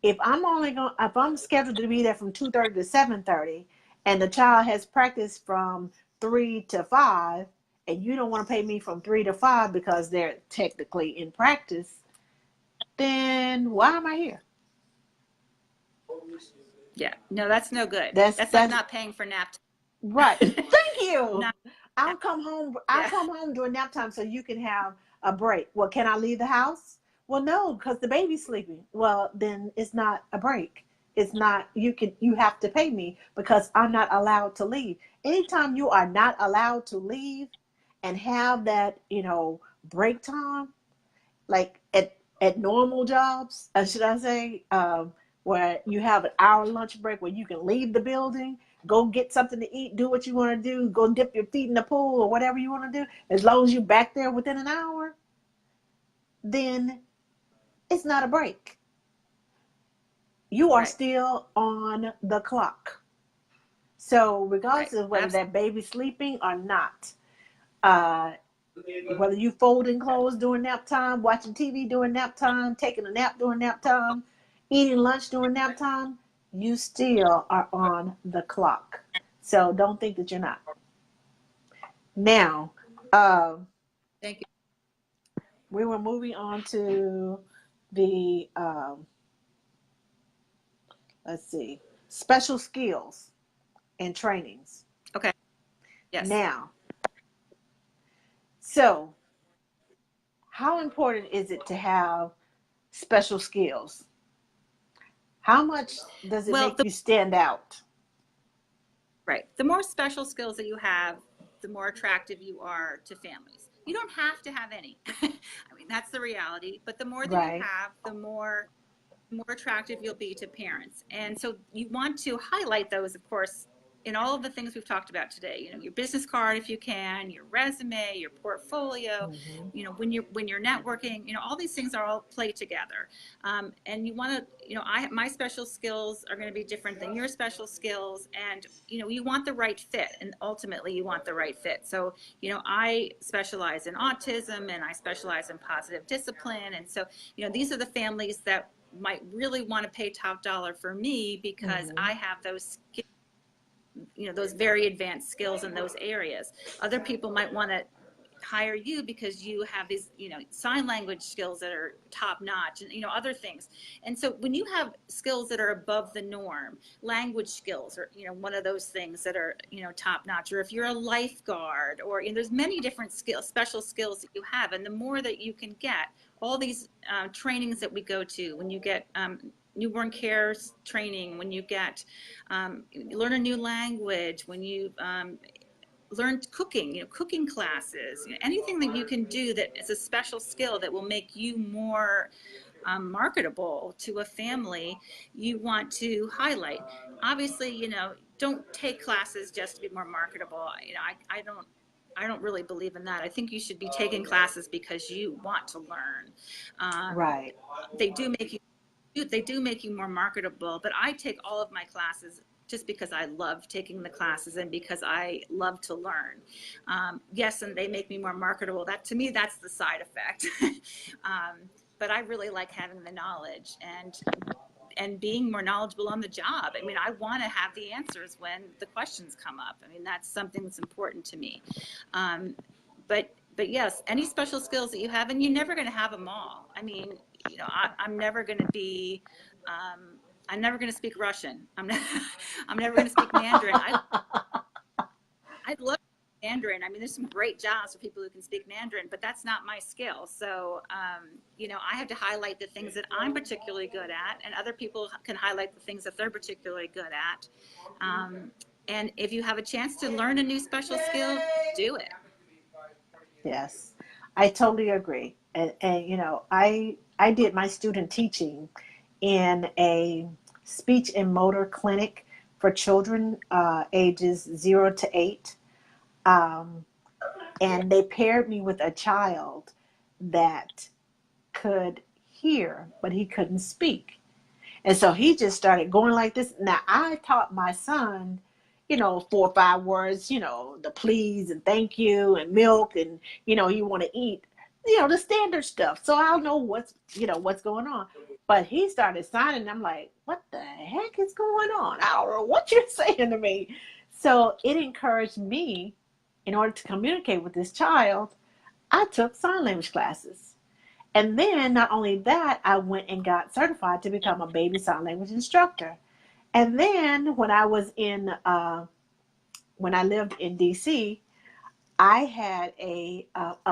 if I'm scheduled to be there from 2:30 to 7:30, and the child has practice from 3 to 5, and you don't want to pay me from 3 to 5 because they're technically in practice, then why am I here? Yeah, no, that's no good. That's like not paying for nap time. Right. Thank you. Not, I'll come home. I'll come home during nap time so you can have a break. Well, can I leave the house? Well, no, because the baby's sleeping. Well, then it's not a break. It's not. You have to pay me because I'm not allowed to leave. Anytime you are not allowed to leave and have that, break time, like at normal jobs, should I say, where you have an hour lunch break where you can leave the building, go get something to eat, do what you want to do, go dip your feet in the pool or whatever you want to do, as long as you're back there within an hour, then it's not a break. You are still on the clock. So regardless of whether that baby's sleeping or not, whether you folding clothes during nap time, watching TV during nap time, taking a nap during nap time, eating lunch during nap time, you still are on the clock. So don't think that you're not. Now, thank you. We were moving on to the, let's see, special skills and trainings. Okay. Yes. Now, so how important is it to have special skills? How much does it Well, make you stand out? right. The more special skills that you have, the more attractive you are to families. You don't have to have any. I mean, that's the reality. But the more that you Right. have, the more attractive you'll be to parents. And so you want to highlight those, of course, in all of the things we've talked about today. You know, your business card if you can, your resume, your portfolio. Hmm. You know, when you're networking, you know, all these things are all play together. And you want to, you know, my special skills are going to be different than your special skills, and you know, you want the right fit, and ultimately you want the right fit. So you know, I specialize in autism, and I specialize in positive discipline, and so you know, these are the families that might really want to pay top dollar for me because Hmm. I have those, you know, those very advanced skills in those areas. Other people might want to hire you because you have these, you know, sign language skills that are top notch, and you know, other things. And so when you have skills that are above the norm, language skills are, you know, one of those things that are, you know, top notch. Or if you're a lifeguard, or you know, there's many different skills, special skills that you have, and the more that you can get, all these trainings that we go to, when you get newborn care training, when you get learn a new language, when you learn cooking, you know, cooking classes, you know, anything that you can do that is a special skill that will make you more marketable to a family, you want to highlight. Obviously, you know, don't take classes just to be more marketable. You know, I don't really believe in that. I think you should be taking classes because you want to learn. Um, Right. they do make you they do make you more marketable, but I take all of my classes just because I love taking the classes and because I love to learn. Yes, and they make me more marketable. That, to me, that's the side effect. But I really like having the knowledge and being more knowledgeable on the job. I mean, I want to have the answers when the questions come up. I mean, that's something that's important to me. Um, but yes, any special skills that you have, and you're never going to have them all. I mean, you know, I'm never going to be, um, I'm never going to speak Russian. I'm never going to speak Mandarin. I'd love Mandarin. I mean, there's some great jobs for people who can speak Mandarin, but that's not my skill. So, you know, I have to highlight the things that I'm particularly good at, and other people can highlight the things that they're particularly good at. Um, and if you have a chance to learn a new special skill, do it. Yes, I totally agree. And you know, I did my student teaching in a speech and motor clinic for children ages 0 to 8. Um, and they paired me with a child that could hear, but he couldn't speak. And so he just started going like this. Now I taught my son, you know, 4 or 5 words, you know, the please and thank you and milk and, you know, you want to eat, you know, the standard stuff. So I'll know what's, you know, what's going on. But he started signing. And I'm like, what the heck is going on? I don't know what you're saying to me. So it encouraged me, in order to communicate with this child, I took sign language classes. And then not only that, I went and got certified to become a baby sign language instructor. And then when I lived in DC, I had a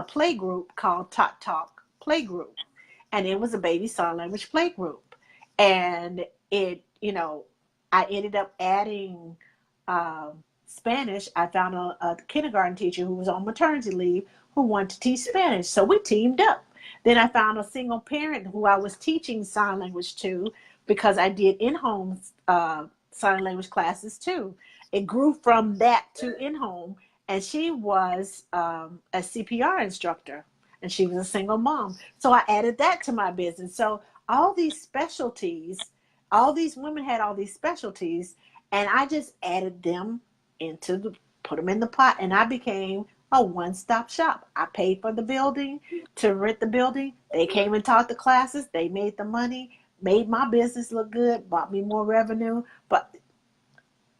play group called Talk Talk Play Group, and it was a baby sign language play group. And it, you know, I ended up adding Spanish. I found a kindergarten teacher who was on maternity leave who wanted to teach Spanish, so we teamed up. Then I found a single parent who I was teaching sign language to because I did in-home sign language classes too. It grew from that to in-home, and she was a CPR instructor, and she was a single mom. So I added that to my business. So all these specialties, all these women had all these specialties, and I just added them put them in the pot, and I became a one-stop shop. I paid for the building, to rent the building. They came and taught the classes. They made the money, made my business look good, bought me more revenue. But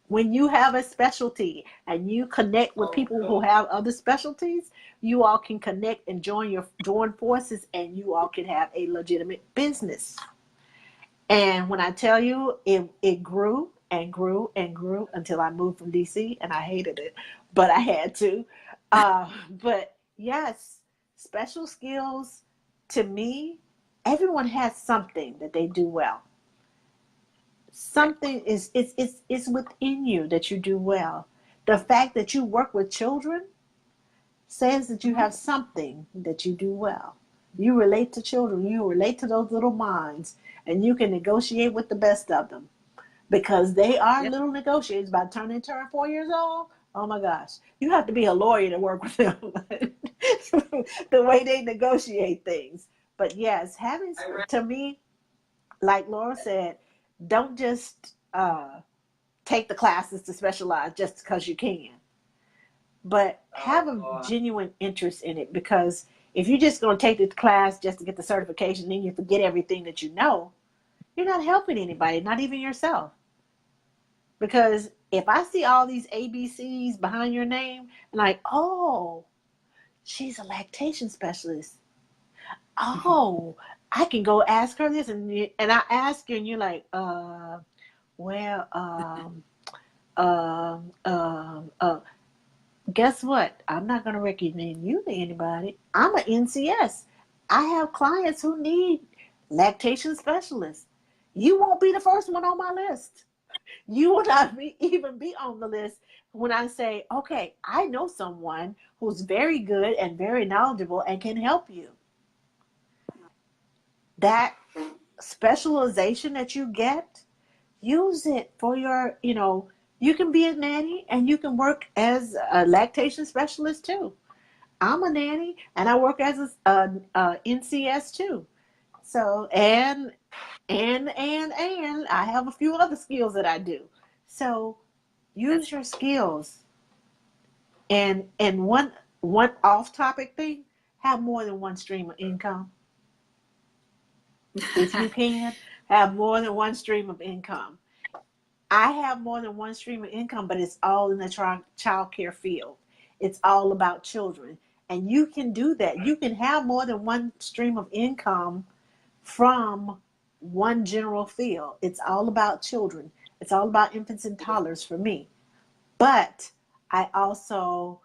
when you have a specialty and you connect with people who have other specialties, you all can connect and join forces, and you all can have a legitimate business. And when I tell you, it grew and grew and grew until I moved from DC, and I hated it, but I had to. But yes, special skills, to me, everyone has something that they do well. Right. Something is it's within you that you do well. The fact that you work with children says that you Mm-hmm. have something that you do well. You relate to children, you relate to those little minds, and you can negotiate with the best of them because they are Yep. little negotiators. By the time they turn 4 years old, oh my gosh, you have to be a lawyer to work with them. The way they negotiate things. But yes, having, to me, like Laura said, don't just take the classes to specialize just because you can, but have a genuine interest in it, because if you're just going to take the class just to get the certification, then you forget everything that you know, you're not helping anybody, not even yourself. Because if I see all these ABCs behind your name, and like, oh, she's a lactation specialist. Oh, I can go ask her this, and I ask you, and you're like, well, um, um, uh, guess what? I'm not going to recommend you to anybody. I'm an NCS. I have clients who need lactation specialists. You won't be the first one on my list. You will not even be on the list when I say, okay, I know someone who's very good and very knowledgeable and can help you. That specialization that you get, use it for your, you can be a nanny and you can work as a lactation specialist too. I'm a nanny and I work as a NCS too. So, and I have a few other skills that I do. So That's use your skills. And one off topic thing, have more than one stream of income. If you can, have more than one stream of income. I have more than one stream of income, but it's all in the child care field. It's all about children. And you can do that. You can have more than one stream of income from one general field. It's all about children. It's all about infants and toddlers for me. But I also,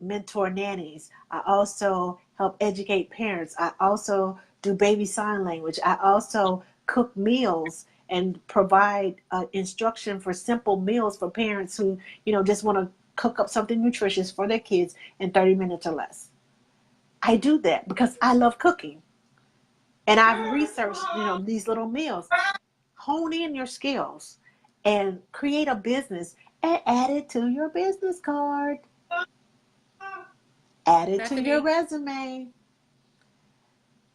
mentor nannies. I also help educate parents. I also do baby sign language. I also cook meals and provide instruction for simple meals for parents who, just want to cook up something nutritious for their kids in 30 minutes or less. I do that because I love cooking. And I've researched, these little meals. Hone in your skills and create a business and add it to your business card. Add it to your Stephanie. resume.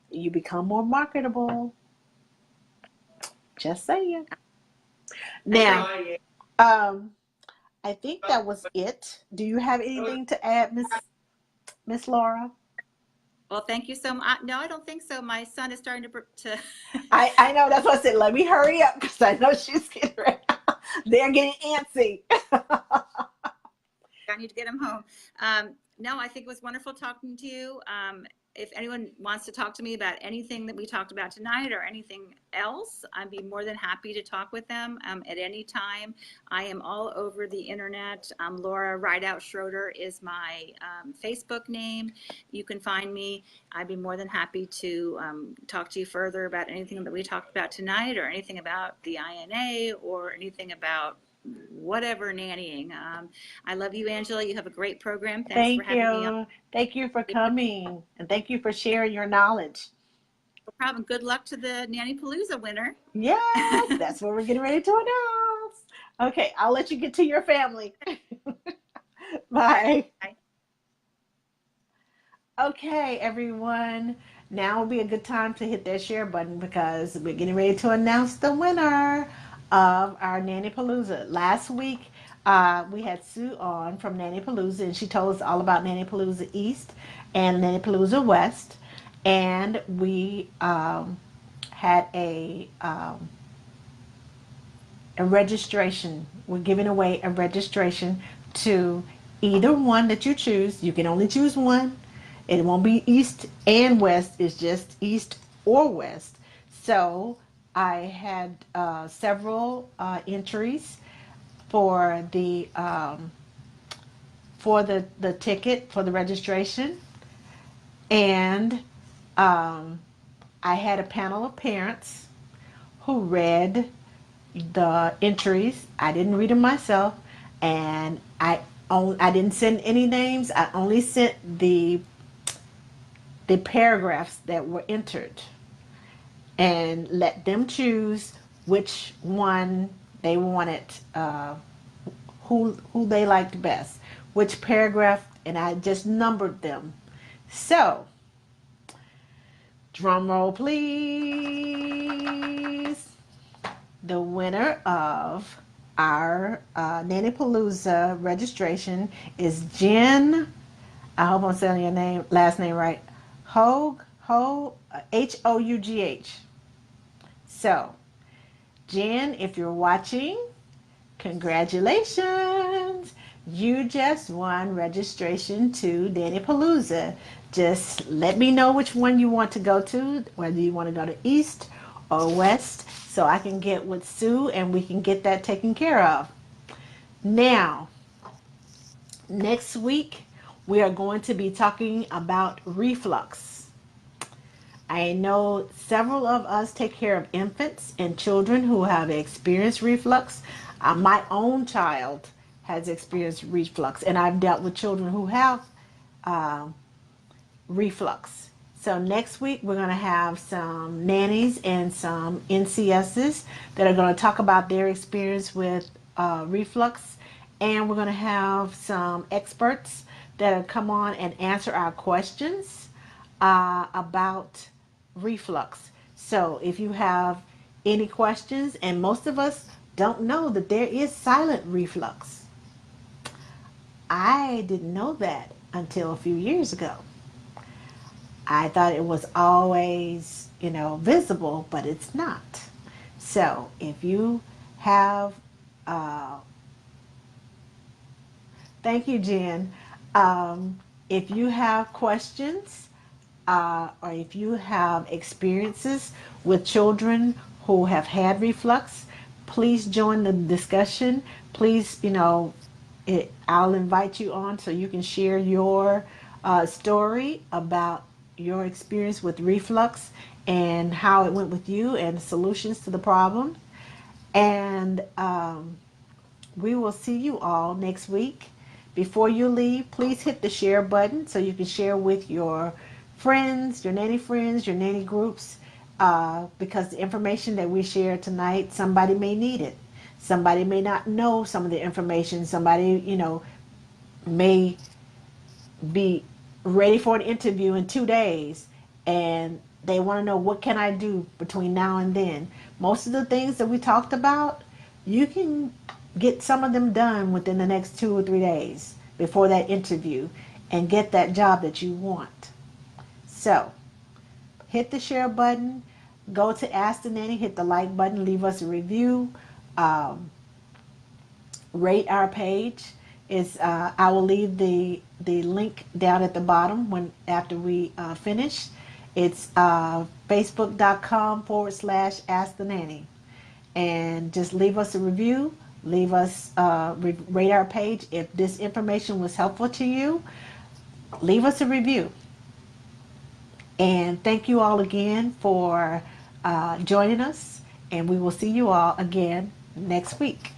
You become more marketable. Just saying. I agree. Now, um, I think that was it. Do you have anything to add, Miss Laura? Well, thank you so much. No, I don't think so. My son is starting to I know that's what I said. Let me hurry up because I know she's getting ready. They're getting antsy. I need to get him home. No, I think it was wonderful talking to you. If anyone wants to talk to me about anything that we talked about tonight or anything else, I'd be more than happy to talk with them at any time. I am all over the internet. Laura Rideout Schroeder is my Facebook name. You can find me. I'd be more than happy to talk to you further about anything that we talked about tonight or anything about the INA or anything about whatever nannying. I love you, Angela. You have a great program. Thanks for Thank having me on. you. Thank you for coming. And thank you for sharing your knowledge. No problem. Good luck to the Nanny Palooza winner. Yes, that's what we're getting ready to announce. Okay, I'll let you get to your family. Bye. Bye. Okay, everyone. Now will be a good time to hit that share button because we're getting ready to announce the winner of our Nanny Palooza. Last week, we had Sue on from Nanny Palooza, and she told us all about Nanny Palooza East and Nanny Palooza West. And we had a registration. We're giving away a registration to either one that you choose. You can only choose one. It won't be east and west. It's just east or west. So I had several entries for the ticket for the registration, and I had a panel of parents who read the entries. I didn't read them myself, and I didn't send any names. I only sent the paragraphs that were entered, and let them choose which one they wanted, who they liked best, which paragraph, and I just numbered them. So, drum roll, please. The winner of our Nanny Palooza registration is Jen. I hope I'm saying your last name right. Hough. So, Jen, if you're watching, congratulations. You just won registration to Nanny Palooza. Just let me know which one you want to go to, whether you want to go to East or West, so I can get with Sue and we can get that taken care of. Now, next week, we are going to be talking about reflux. I know several of us take care of infants and children who have experienced reflux. My own child has experienced reflux, and I've dealt with children who have uh, reflux. So next week we're going to have some nannies and some NCSs that are going to talk about their experience with reflux, and we're going to have some experts that will come on and answer our questions about reflux. So if you have any questions, and most of us don't know that there is silent reflux. I didn't know that until a few years ago. I thought it was always, visible, but it's not. So if you have, uh, thank you, Jen. If you have questions, or if you have experiences with children who have had reflux, please join the discussion. Please, I'll invite you on so you can share your story about your experience with reflux and how it went with you and solutions to the problem. And we will see you all next week. Before you leave, please hit the share button so you can share with your friends, your nanny groups, because the information that we share tonight, somebody may need it. Somebody may not know some of the information. Somebody, may be ready for an interview in 2 days, and they want to know, what can I do between now and then? Most of the things that we talked about, you can get some of them done within the next 2 or 3 days before that interview and get that job that you want. So hit the share button, go to Ask the Nanny, hit the like button, leave us a review, rate our page. I will leave the link down at the bottom after we finish. It's facebook.com/Ask the Nanny, and just leave us a review. Leave us rate our page. If this information was helpful to you, leave us a review. And thank you all again for joining us, and we will see you all again next week.